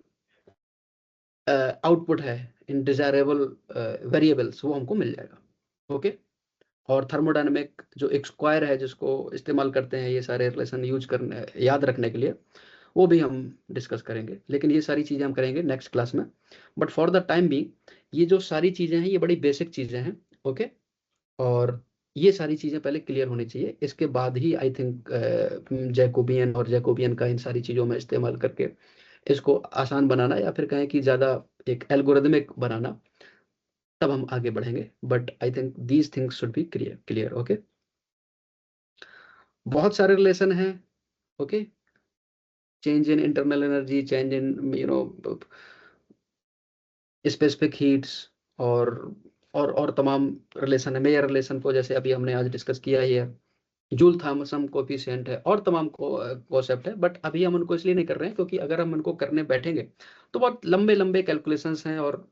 आउटपुट है इन डिजायरेबल वेरिएबल्स वो हमको मिल जाएगा। ओके। और थर्मोडायनेमिक जो एक स्क्वायर है जिसको इस्तेमाल करते हैं ये सारे रिलेशन यूज करने याद रखने के लिए, वो भी हम डिस्कस करेंगे, लेकिन ये सारी चीज़ें हम करेंगे नेक्स्ट क्लास में। But for the time be ये जो सारी चीज़ें हैं ये बड़ी बेसिक चीज़ें हैं। ओके। और ये सारी चीज़ें पहले क्लियर होनी चाहिए, इसके बाद ही आई थिंक जैकोबियन और जैकोबियन का इन सारी चीज़ों में इस्तेमाल करके इसको आसान बनाना या फिर कहें कि ज़्यादा एक एल्गोरिदमिक बनाना, तब हम आगे बढ़ेंगे। But I think these things should be clear. Okay. बहुत सारे रिलेशन हैं। Okay. Change in internal energy, change in specific heats, और और तमाम रिलेशन है। मेजर रिलेशन को जैसे अभी हमने आज डिस्कस किया ही है, जूल थॉमसन कोफिशिएंट है, और तमाम कॉन्सेप्ट है। बट अभी हम उनको इसलिए नहीं कर रहे हैं क्योंकि अगर हम उनको करने बैठेंगे तो बहुत लंबे लंबे कैलकुलेशंस हैं और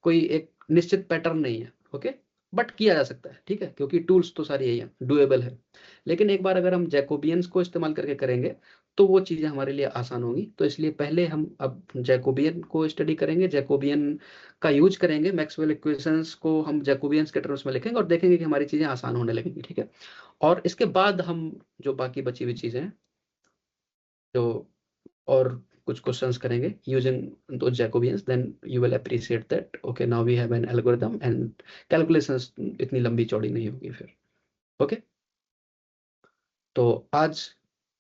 कोई एक निश्चित पैटर्न नहीं है। ओके। बट किया जा सकता है, ठीक है, क्योंकि टूल्स तो सारी यही है, डुएबल है। लेकिन एक बार अगर हम जैकोबियंस को इस्तेमाल करके करेंगे तो वो चीज़ें हमारे लिए आसान होंगी। तो इसलिए पहले हम अब जैकोबियन को स्टडी करेंगे, जैकोबियन का यूज करेंगे, मैक्सवेल इक्वेशंस को हम जैकोबियंस के टर्म्स में लिखेंगे और देखेंगे कि हमारी चीज़ें आसान होने लगेंगी। ठीक है। और इसके बाद हम जो बाकी बची हुई चीज़ें हैं जो और कुछ क्वेश्चंस करेंगे यूजिंग दो Jacobians, then you will appreciate that okay now we have an algorithm and calculations इतनी लंबी चौड़ी नहीं होगी फिर। ओके। तो आज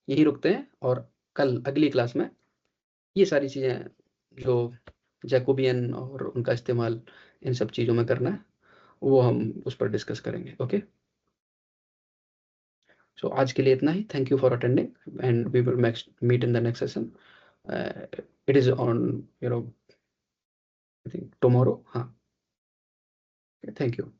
यही रुकते हैं और कल अगली क्लास में ये सारी चीज़ें जो जैकोबियन और उनका इस्तेमाल इन सब चीज़ों में करना है वो हम उस पर डिस्कस करेंगे। ओके। सो आज के लिए इतना ही। Thank you for attending and we will meet in the next session. It is on I think tomorrow. हाँ। Thank you.